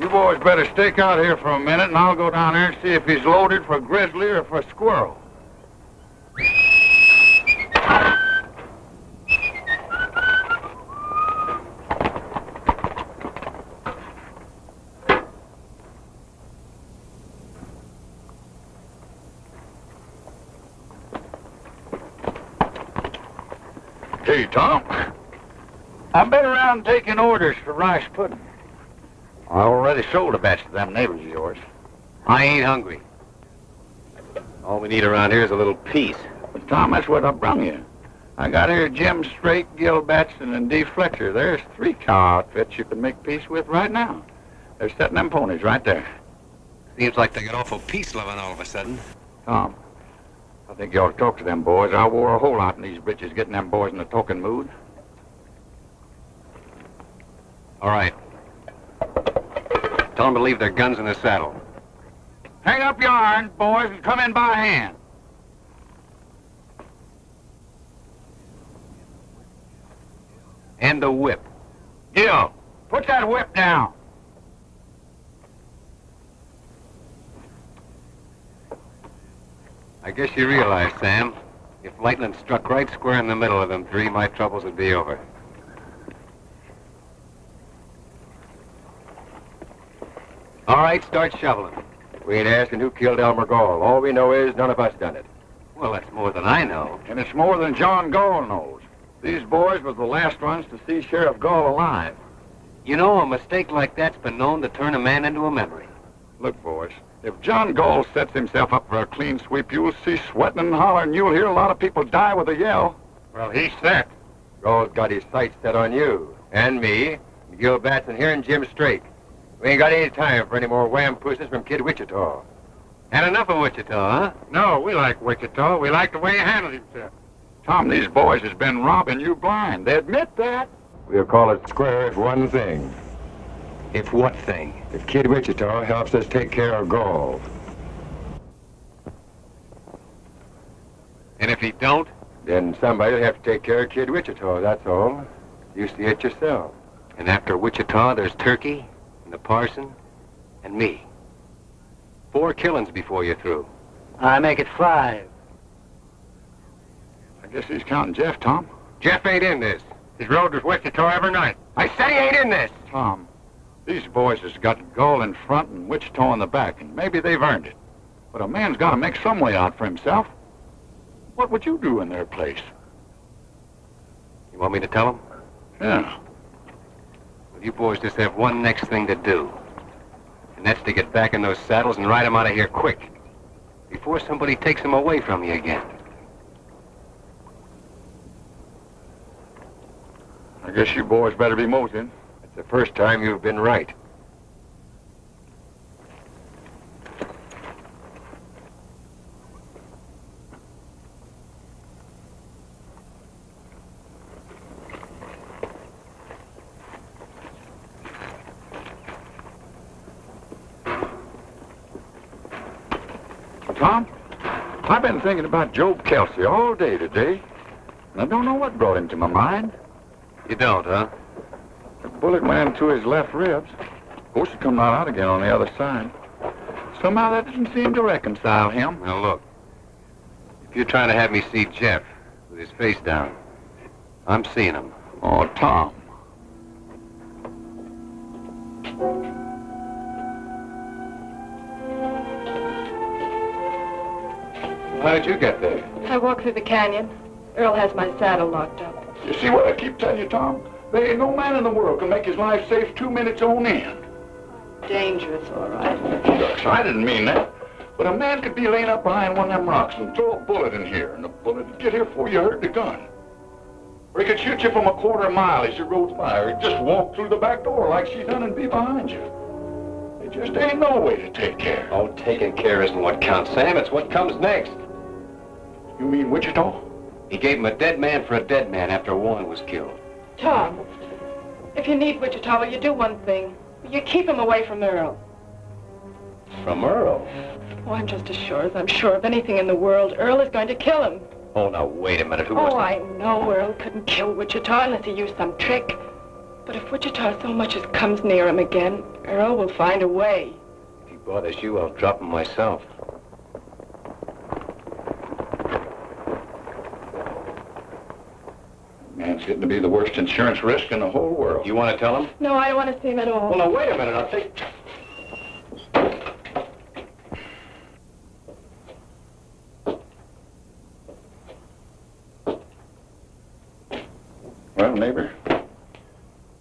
You boys better stake out here for a minute, and I'll go down there and see if he's loaded for grizzly or for squirrel. Hey, Tom. I've been around taking orders for rice pudding. I already sold a batch to them neighbors of yours. I ain't hungry. All we need around here is a little peace. But Tom, that's what I brung you. I got here Jim Straight, Gil Batson, and D. Fletcher. There's 3 cow outfits you can make peace with right now. They're setting them ponies right there. Seems like they got awful peace-loving all of a sudden. Tom, I think you ought to talk to them boys. I wore a whole lot in these britches getting them boys in a talking mood. All right. Tell them to leave their guns in the saddle. Hang up your irons, boys, and come in by hand. And the whip. Gil, put that whip down. I guess you realize, Sam, if lightning struck right square in the middle of them 3, my troubles would be over. All right, start shoveling. We ain't asking who killed Elmer Gall. All we know is none of us done it. Well, that's more than I know. And it's more than John Gall knows. These boys were the last ones to see Sheriff Gall alive. You know, a mistake like that's been known to turn a man into a memory. Look, boys, if John Gall sets himself up for a clean sweep, you'll see sweating and hollering. You'll hear a lot of people die with a yell. Well, he's set. Gall's got his sights set on you, and me, and Gil Batson here, and Jim Straight. We ain't got any time for any more wham pusses from Kid Wichita. Had enough of Wichita, huh? No, we like Wichita. We like the way he handled himself. Tom, these boys has been robbing you blind. They admit that. We'll call it square if one thing. If what thing? If Kid Wichita helps us take care of Gall. And if he don't? Then somebody'll have to take care of Kid Wichita, that's all. You see it yourself. And after Wichita, there's Turkey, and the parson, and me. 4 killings before you're through. I make it 5. I guess he's counting Jeff, Tom. Jeff ain't in this. He's rode with Wichita every night. I said he ain't in this! Tom, these boys has got Gall in front and Wichita in the back, and maybe they've earned it. But a man's got to make some way out for himself. What would you do in their place? You want me to tell him? Yeah. Well, you boys just have one next thing to do. And that's to get back in those saddles and ride them out of here quick. Before somebody takes them away from you again. I guess you boys better be moseying. It's the first time you've been right. Tom, I've been thinking about Job Kelsey all day today, and I don't know what brought him to my mind. You don't, huh? The bullet went into his left ribs. Of course, it come right out again on the other side. Somehow that didn't seem to reconcile him. Now, look. If you're trying to have me see Jeff with his face down, I'm seeing him. Oh, Tom. How did you get there? I walked through the canyon. Earl has my saddle locked up. You see what I keep telling you, Tom? There ain't no man in the world can make his life safe 2 minutes on end. Dangerous, all right. Shucks, I didn't mean that. But a man could be laying up behind one of them rocks and throw a bullet in here, and the bullet would get here before you heard the gun. Or he could shoot you from a quarter mile as you rode by, or just walk through the back door like she done and be behind you. There just ain't no way to take care. Oh, taking care isn't what counts, Sam. It's what comes next. You mean Wichita? He gave him a dead man for a dead man after Warren was killed. Tom, if you need Wichita, will you do one thing? Will you keep him away from Earl? From Earl? Oh, I'm just as sure as I'm sure of anything in the world. Earl is going to kill him. Oh, now, wait a minute. Who was Oh, it? I know Earl couldn't kill Wichita unless he used some trick. But if Wichita so much as comes near him again, Earl will find a way. If he bothers you, I'll drop him myself. Man's getting to be the worst insurance risk in the whole world. You want to tell him? No, I don't want to see him at all. Well, now, wait a minute. I'll take... Well, neighbor,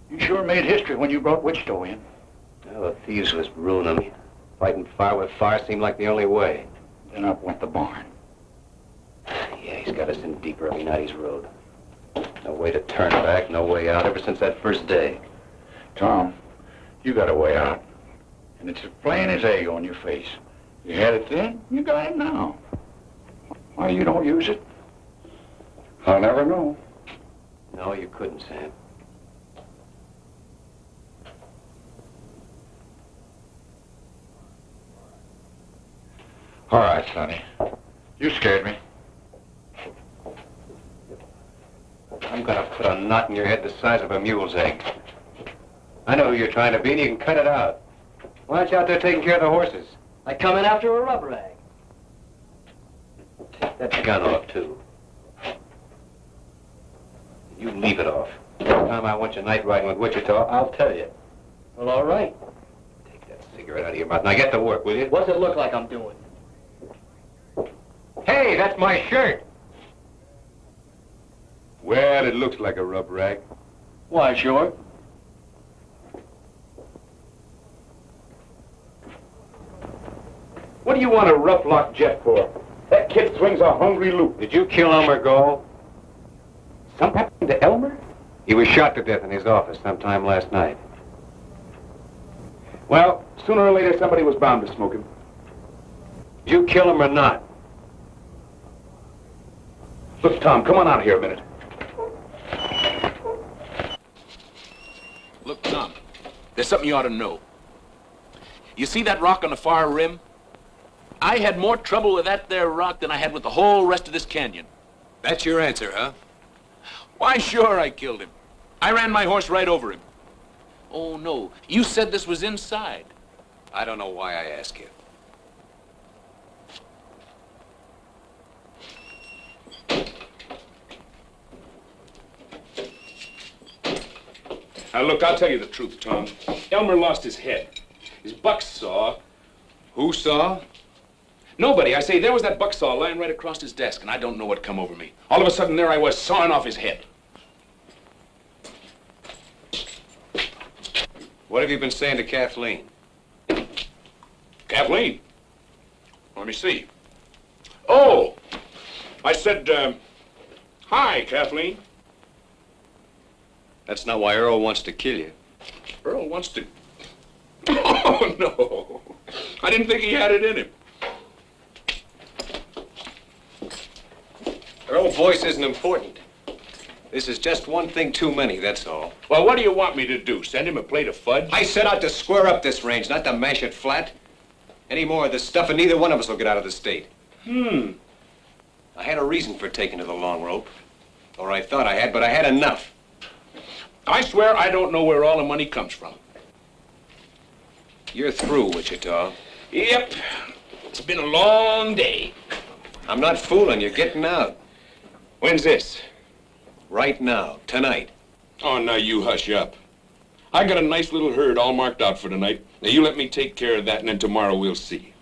you sure made history when you brought Wichita in. Well, the thieves was ruining me. Fighting fire with fire seemed like the only way. Then up went the barn. Yeah, he's got us in deeper every night he's rode. No way to turn back, no way out, ever since that first day. Tom, you got a way out. And it's as plain as egg on your face. You had it then, you got it now. Why you don't use it? I'll never know. No, you couldn't, Sam. All right, Sonny. You scared me. I'm gonna put a knot in your head the size of a mule's egg. I know who you're trying to be, and you can cut it out. Why aren't you out there taking care of the horses? I come in after a rub rag. Take that gun off, too. You leave it off. Next time I want you night riding with Wichita, I'll tell you. Well, all right. Take that cigarette out of your mouth. Now get to work, will you? What's it look like I'm doing? Hey, that's my shirt. Well, it looks like a rub rag. Why, sure. What do you want a rough lock jet for? That kid swings a hungry loop. Did you kill Elmer Gall? Something happened to Elmer? He was shot to death in his office sometime last night. Well, sooner or later, somebody was bound to smoke him. Did you kill him or not? Look, Tom, come on out here a minute. Look, Tom, there's something you ought to know. You see that rock on the far rim? I had more trouble with that there rock than I had with the whole rest of this canyon. That's your answer, huh? Why, sure, I killed him. I ran my horse right over him. Oh, no, you said this was inside. I don't know why I ask you. Now, look, I'll tell you the truth, Tom. Elmer lost his head. His buck saw. Who saw? Nobody. I say, there was that buck saw lying right across his desk, and I don't know what come over me. All of a sudden, there I was, sawing off his head. What have you been saying to Kathleen? Kathleen? Let me see. Oh! I said, hi, Kathleen. That's not why Earl wants to kill you. Earl wants to... Oh, no. I didn't think he had it in him. Earl's voice isn't important. This is just one thing too many, that's all. Well, what do you want me to do? Send him a plate of fudge? I set out to square up this range, not to mash it flat. Any more of this stuff, and neither one of us will get out of the state. I had a reason for taking to the long rope. Or I thought I had, but I had enough. I swear I don't know where all the money comes from. You're through, Wichita. Yep. It's been a long day. I'm not fooling you. Getting out. When's this? Right now. Tonight. Oh, now you hush up. I got a nice little herd all marked out for tonight. Now you let me take care of that, and then tomorrow we'll see.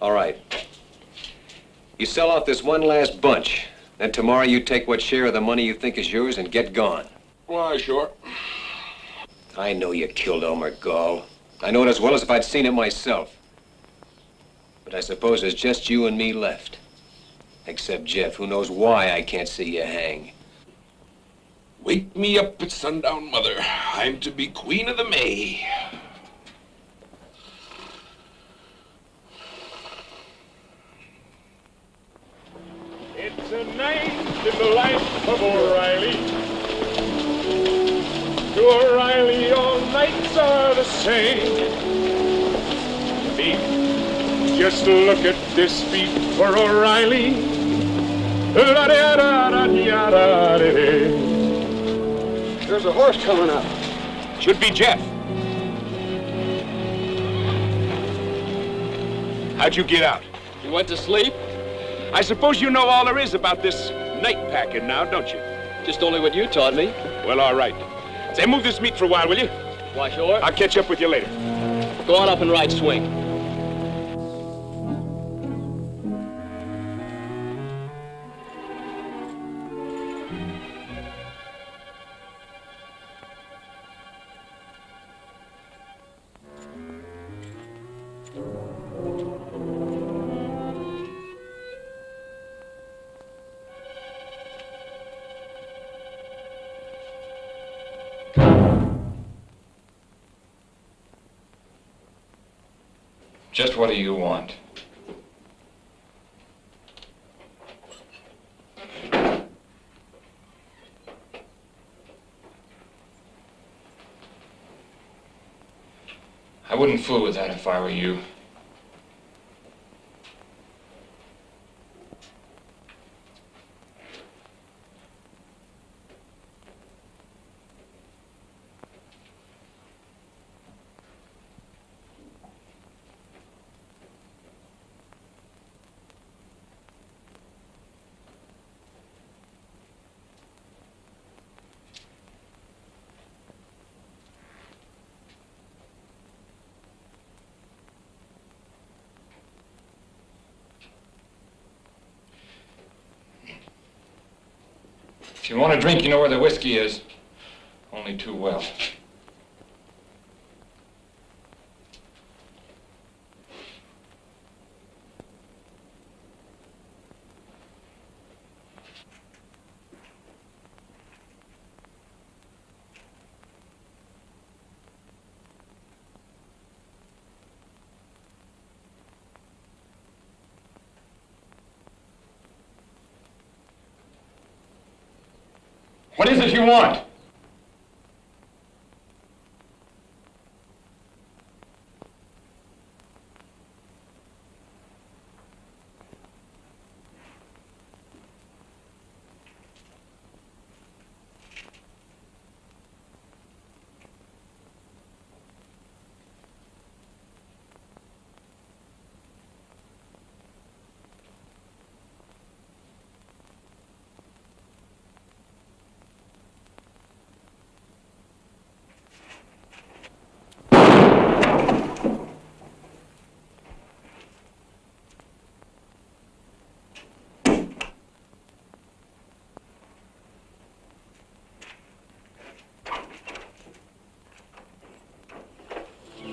All right. You sell off this one last bunch. Then tomorrow you take what share of the money you think is yours and get gone. Why, sure. I know you killed Elmer Gall. I know it as well as if I'd seen it myself. But I suppose there's just you and me left. Except Jeff, who knows why I can't see you hang. Wake me up at sundown, Mother. I'm to be Queen of the May. It's a night in the life of O'Reilly. To O'Reilly, all nights are the same. Beat, just look at this beat for O'Reilly. There's a horse coming up. Should be Jeff. How'd you get out? You went to sleep? I suppose you know all there is about this night packing now, don't you? Just only what you taught me. Well, all right. Say, move this meat for a while, will you? Why, sure. I'll catch up with you later. Go on up and ride swing. Just what do you want? I wouldn't fool with that if I were you. If you want a drink, you know where the whiskey is. Only too well. What is it you want?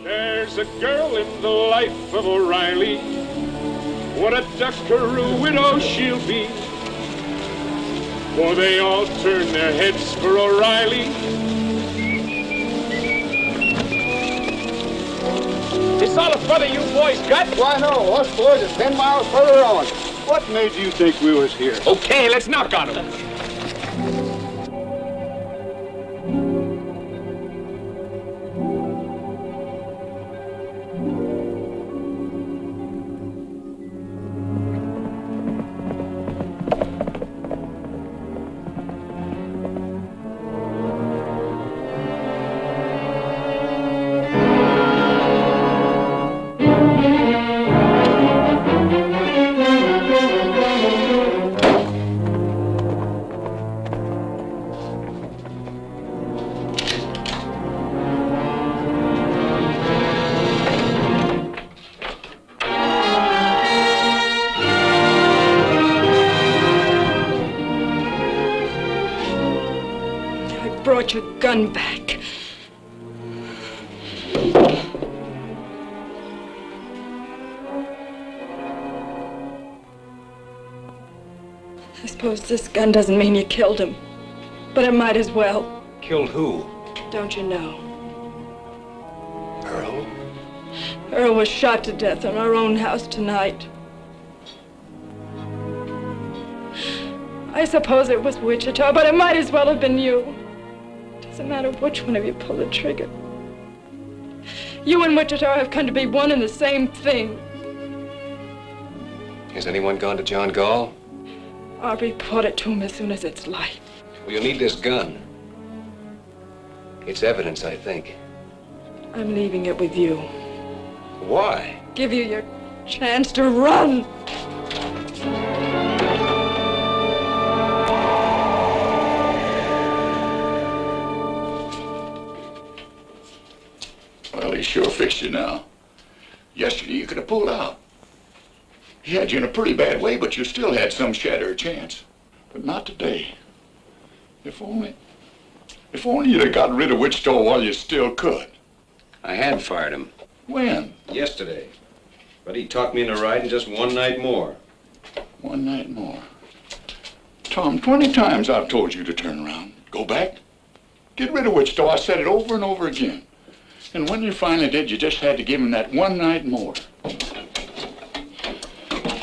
There's a girl in the life of O'Reilly. What a duckaroo widow she'll be. For they all turn their heads for O'Reilly. This all the further you boys got? Why, no, us boys are 10 miles further on. What made you think we was here? Okay, let's knock on him. Brought your gun back. I suppose this gun doesn't mean you killed him, but it might as well. Killed who? Don't you know? Earl? Earl was shot to death in our own house tonight. I suppose it was Wichita, but it might as well have been you. Doesn't matter which one of you pulled the trigger. You and Wichita have come to be one and the same thing. Has anyone gone to John Gall? I'll report it to him as soon as it's light. Well, you'll need this gun. It's evidence, I think. I'm leaving it with you. Why? Give you your chance to run. Well, he sure fixed you now. Yesterday you could have pulled out. He had you in a pretty bad way, but you still had some shatter of chance. But not today. If only you'd have got rid of Wichita while you still could. I had fired him. When? Yesterday. But he talked me into riding just one night more. One night more. Tom, 20 times I've told you to turn around. Go back. Get rid of Wichita. I said it over and over again. And when you finally did, you just had to give him that one night more.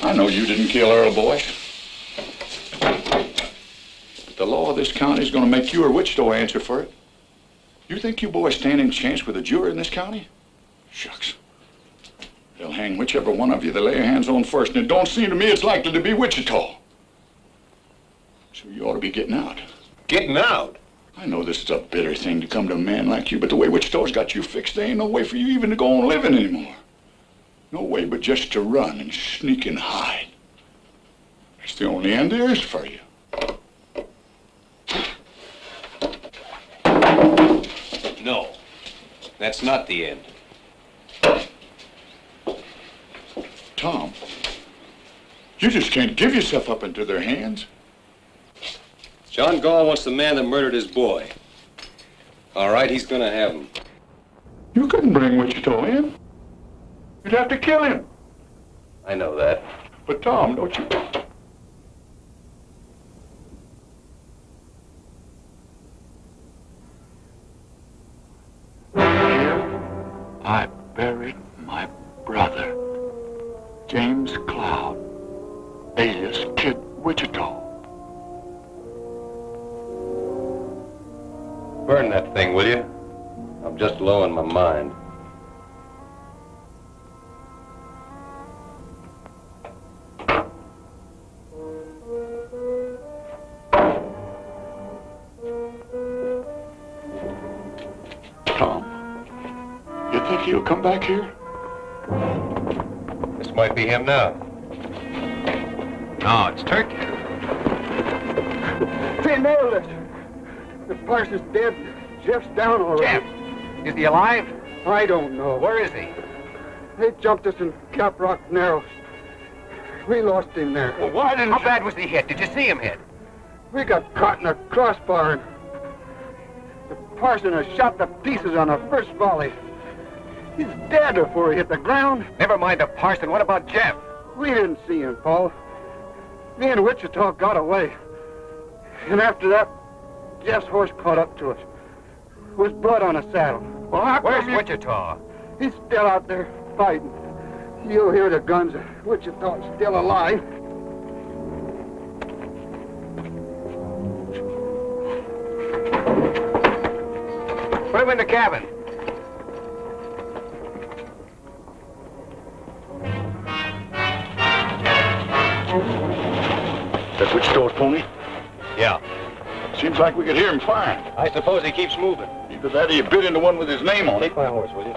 I know you didn't kill Earl, boys. But the law of this county is going to make you or Wichita answer for it. You think you boys stand any chance with a jury in this county? Shucks. They'll hang whichever one of you they lay their hands on first, and it don't seem to me it's likely to be Wichita. So you ought to be getting out. Getting out? I know this is a bitter thing to come to a man like you, but the way Wichita's got you fixed, there ain't no way for you even to go on living anymore. No way but just to run and sneak and hide. That's the only end there is for you. No. That's not the end. Tom, you just can't give yourself up into their hands. John Gall wants the man that murdered his boy. All right, he's gonna have him. You couldn't bring Wichita in. You'd have to kill him. I know that. But Tom, don't you? Here I buried my brother, James Cloud, alias Kid Wichita. Burn that thing, will you? I'm just low in my mind. Tom, you think he'll come back here? This might be him now. No, it's Turkey. They nailed it. The parson's dead. Jeff's down already. Jeff? Is he alive? I don't know. Where is he? They jumped us in Cap Rock Narrows. We lost him there. Well, why didn't How bad was he hit? Did you see him hit? We got caught in a crossbar and the parson has shot to pieces on the first volley. He's dead before he hit the ground. Never mind the parson. What about Jeff? We didn't see him, Paul. Me and Wichita got away. And after that, Jeff's horse caught up to us. With blood on the saddle. Well, where's Wichita? He's still out there fighting. You'll hear the guns. Wichita's still alive. Put him in the cabin. That Wichita's pony? Yeah. Seems like we could hear him firing. I suppose he keeps moving. Either that or you bit into one with his name on it. Take my horse, will you?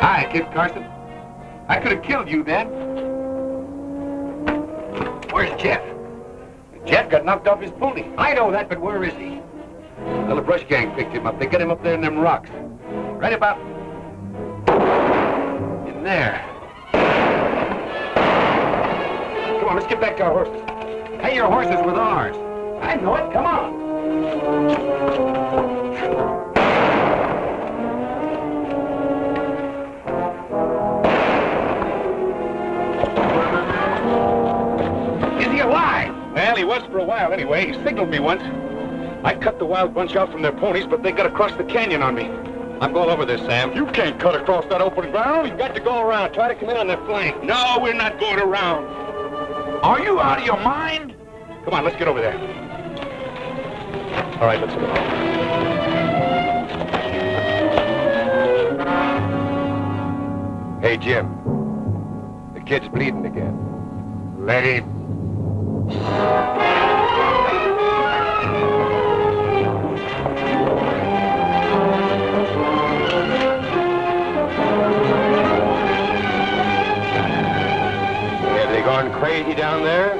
Hi, Kid Carson. I could have killed you then. Where's Jeff? Jeff got knocked off his pony. I know that, but where is he? Well, the brush gang picked him up. They got him up there in them rocks. Right about in there. Come on, let's get back to our horses. Pay your horses with ours. I know it. Come on. Is he alive? Well, he was for a while anyway. He signaled me once. I cut the wild bunch out from their ponies, but they got across the canyon on me. I'm going over this, Sam. You can't cut across that open ground. We've got to go around. Try to come in on their flank. No, we're not going around. Are you out of your mind? Come on, let's get over there. All right, let's go. Hey, Jim. The kid's bleeding again. Let him. Have they gone crazy down there?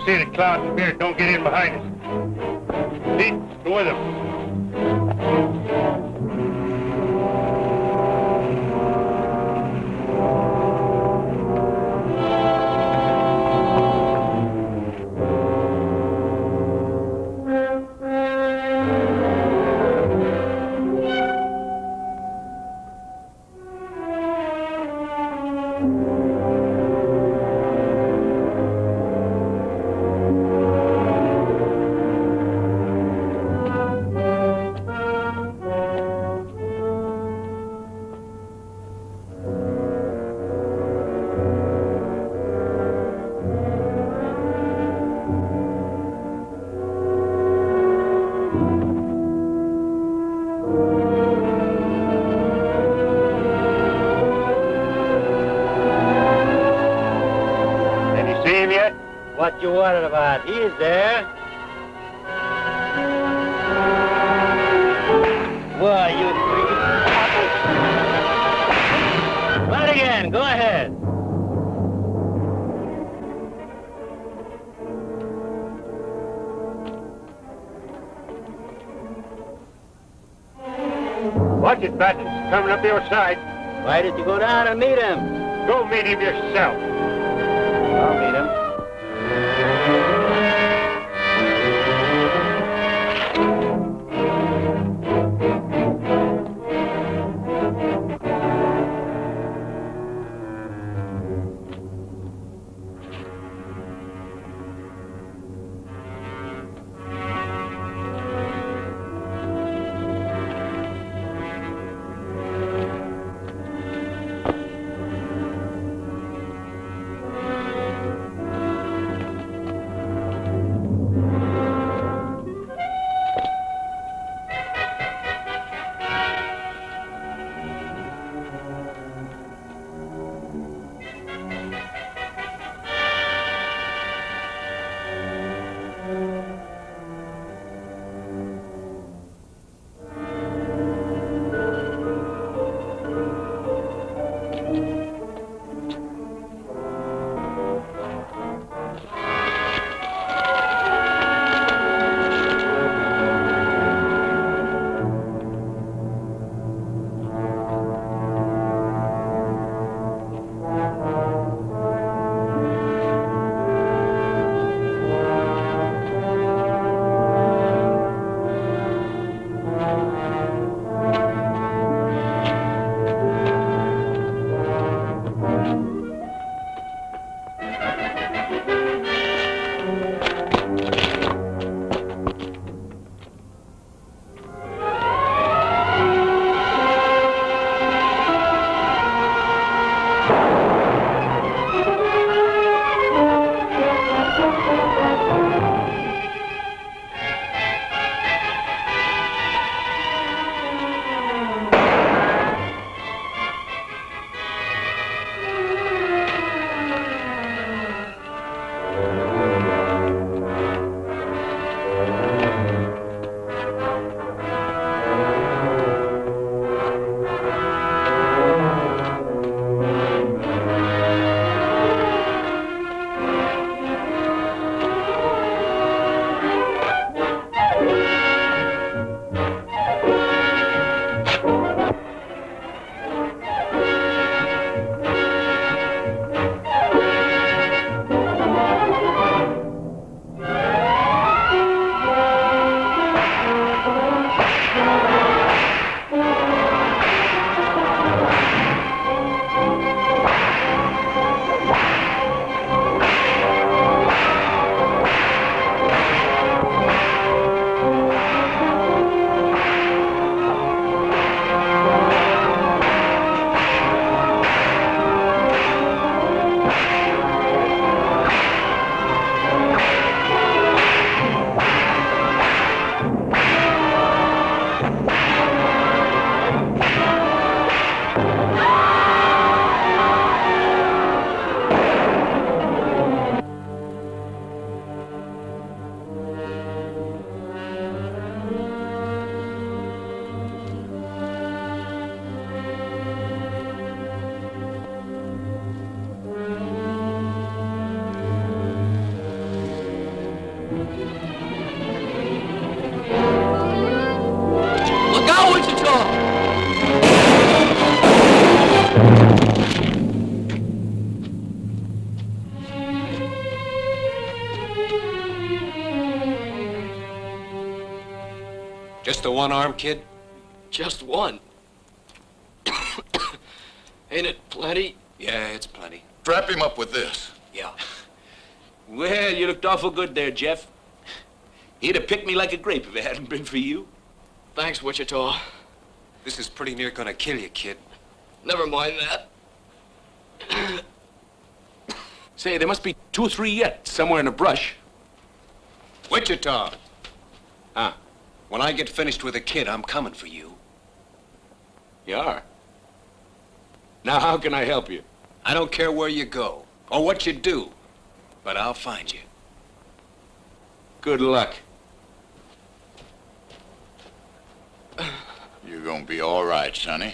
See the cloud spirit don't get in behind us. See? Go with him. What you worried about? He's there. Why, you freaking... Run again. Go ahead. Watch it, Preston. Coming up your side. Why did you go down and meet him? Go meet him yourself. I'll meet him. one arm, kid? Just one. Ain't it plenty? Yeah, it's plenty. Strap him up with this. Yeah. Well, you looked awful good there, Jeff. He'd have picked me like a grape if it hadn't been for you. Thanks, Wichita. This is pretty near gonna kill you, kid. Never mind that. Say, there must be 2 or 3 yet, somewhere in the brush. Wichita! Huh? When I get finished with the kid, I'm coming for you. You are? Now, how can I help you? I don't care where you go or what you do, but I'll find you. Good luck. You're gonna be all right, Sonny.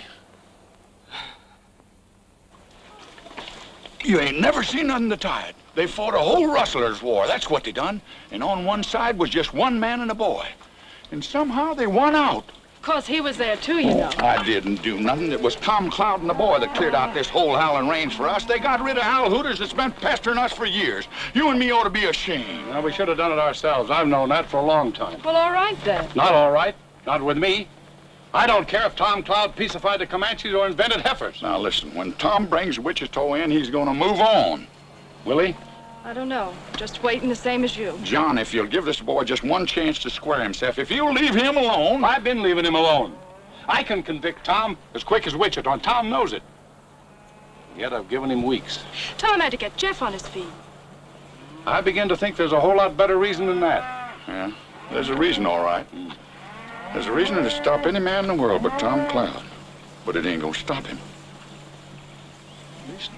You ain't never seen nothing to tie it. They fought a whole rustlers' war. That's what they done. And on one side was just one man and a boy. And somehow they won out. 'Cause he was there too, you know. I didn't do nothing. It was Tom Cloud and the boy that cleared out this whole howling range for us. They got rid of Hal Hooters that's been pestering us for years. You and me ought to be ashamed. Well, we should have done it ourselves. I've known that for a long time. Well, all right then. Not all right. Not with me. I don't care if Tom Cloud peacified the Comanches or invented heifers. Now listen, when Tom brings Wichita in, he's gonna move on. Will he? I don't know. Just waiting the same as you. John, if you'll give this boy just one chance to square himself, if you'll leave him alone... I've been leaving him alone. I can convict Tom as quick as Wichita, and Tom knows it. Yet I've given him weeks. Tom had to get Jeff on his feet. I begin to think there's a whole lot better reason than that. Yeah, there's a reason, all right. There's a reason to stop any man in the world but Tom Cloud. But it ain't gonna stop him. At least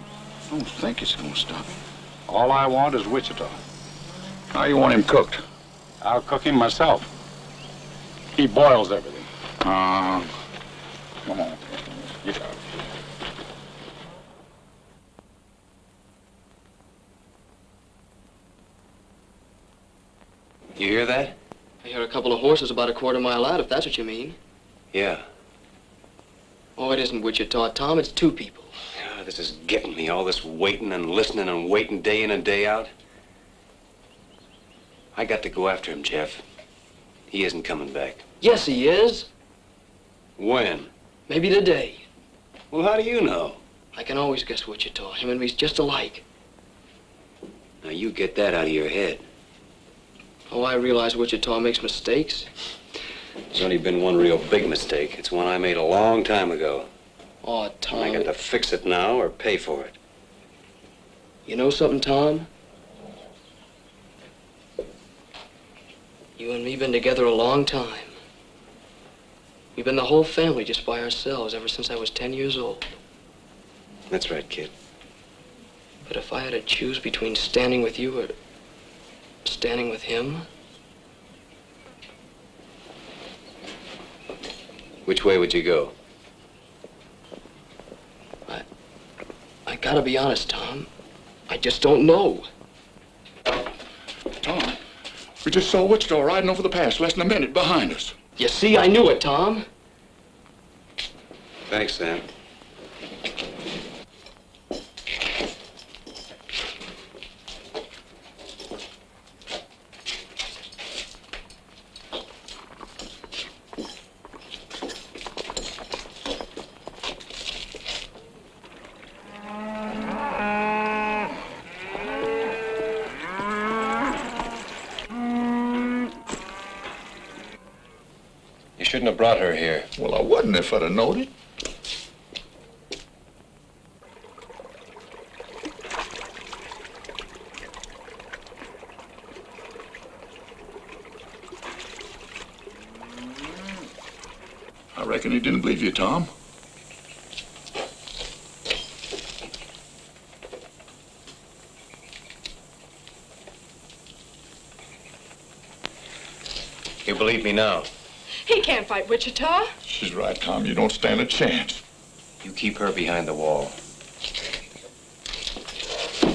I don't think it's gonna stop him. All I want is Wichita. How you want him cooked? I'll cook him myself. He boils everything. Come on. Get out. You hear that? I hear a couple of horses about a quarter mile out, if that's what you mean. Yeah. Oh, it isn't Wichita, Tom. It's 2 people. Ah, this is getting me, all this waiting and listening and waiting day in and day out. I got to go after him, Jeff. He isn't coming back. Yes, he is. When? Maybe today. Well, how do you know? I can always guess Wichita. Him and me's just alike. Now, you get that out of your head. Oh, I realize Wichita makes mistakes. There's only been one real big mistake. It's one I made a long time ago. Oh, Tom. I got to fix it now or pay for it. You know something, Tom? You and me been together a long time. We've been the whole family just by ourselves ever since I was 10 years old. That's right, kid. But if I had to choose between standing with you or standing with him, which way would you go? I gotta be honest, Tom. I just don't know. Tom, we just saw Wichita riding over the pass less than a minute behind us. You see, I knew it, Tom. Thanks, Sam. You shouldn't have brought her here. Well, I wouldn't if I'd have known it. I reckon he didn't believe you, Tom. You believe me now? He can't fight Wichita. She's right, Tom. You don't stand a chance. You keep her behind the wall.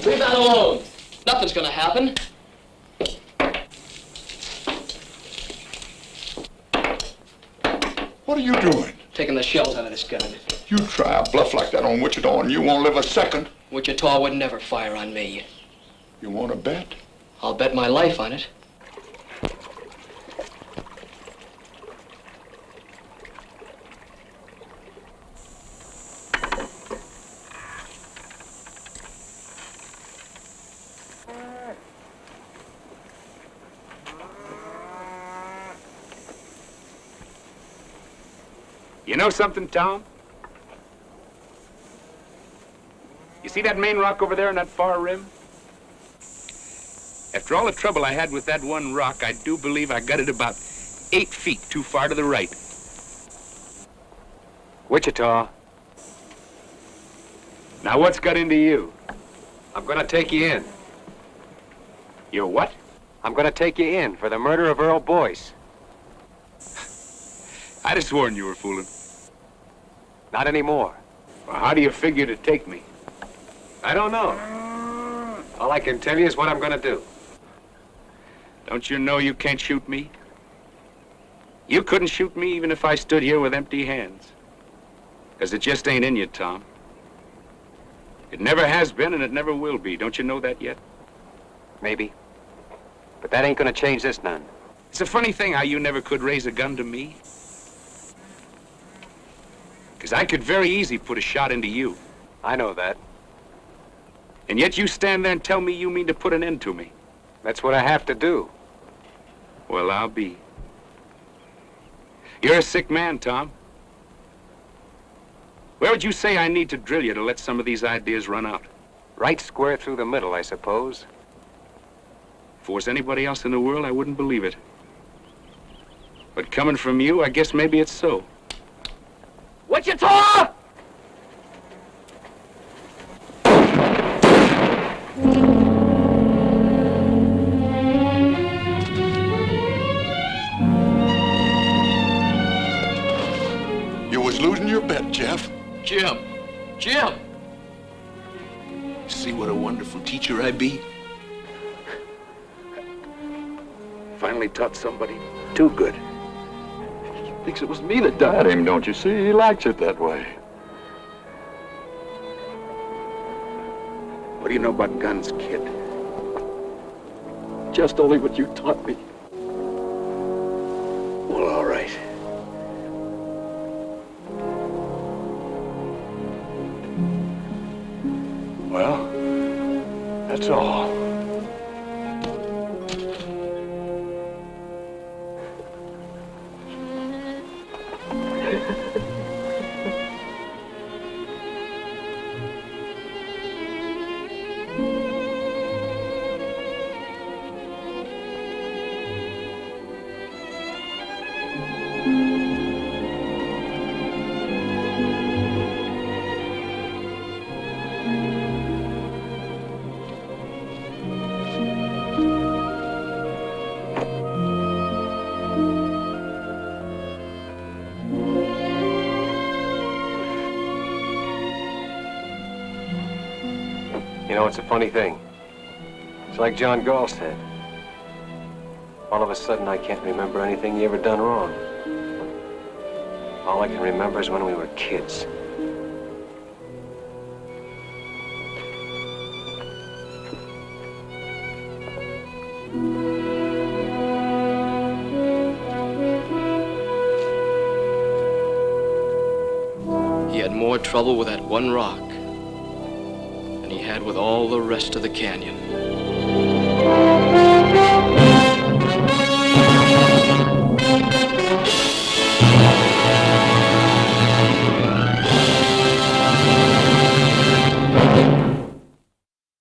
Leave that alone. Nothing's gonna happen. What are you doing? Taking the shells out of this gun. You try a bluff like that on Wichita and you won't live a second. Wichita would never fire on me. You want to bet? I'll bet my life on it. You know something, Tom? You see that main rock over there on that far rim? After all the trouble I had with that one rock, I do believe I got it about 8 feet too far to the right. Wichita, Now what's got into you? I'm gonna take you in. You're what? I'm gonna take you in for the murder of Earl Boyce. I'd have sworn you were fooling. Not anymore. Well, how do you figure to take me? I don't know. All I can tell you is what I'm gonna do. Don't you know you can't shoot me? You couldn't shoot me even if I stood here with empty hands. Because it just ain't in you, Tom. It never has been and it never will be. Don't you know that yet? Maybe. But that ain't gonna change this none. It's a funny thing how you never could raise a gun to me. Because I could very easy put a shot into you. I know that. And yet you stand there and tell me you mean to put an end to me. That's what I have to do. Well, I'll be. You're a sick man, Tom. Where would you say I need to drill you to let some of these ideas run out? Right square through the middle, I suppose. If it was anybody else in the world, I wouldn't believe it. But coming from you, I guess maybe it's so. Wichita! You was losing your bet, Jeff. Jim! Jim! See what a wonderful teacher I be? Finally taught somebody too good. Thinks it was me that died him, don't you see? He likes it that way. What do you know about guns, kid? Just only what you taught me. Well, all right. Well, that's all. You know, it's a funny thing. It's like John Gall said. All of a sudden, I can't remember anything you ever done wrong. All I can remember is when we were kids. He had more trouble with that one rock than he had with all the rest of the canyon.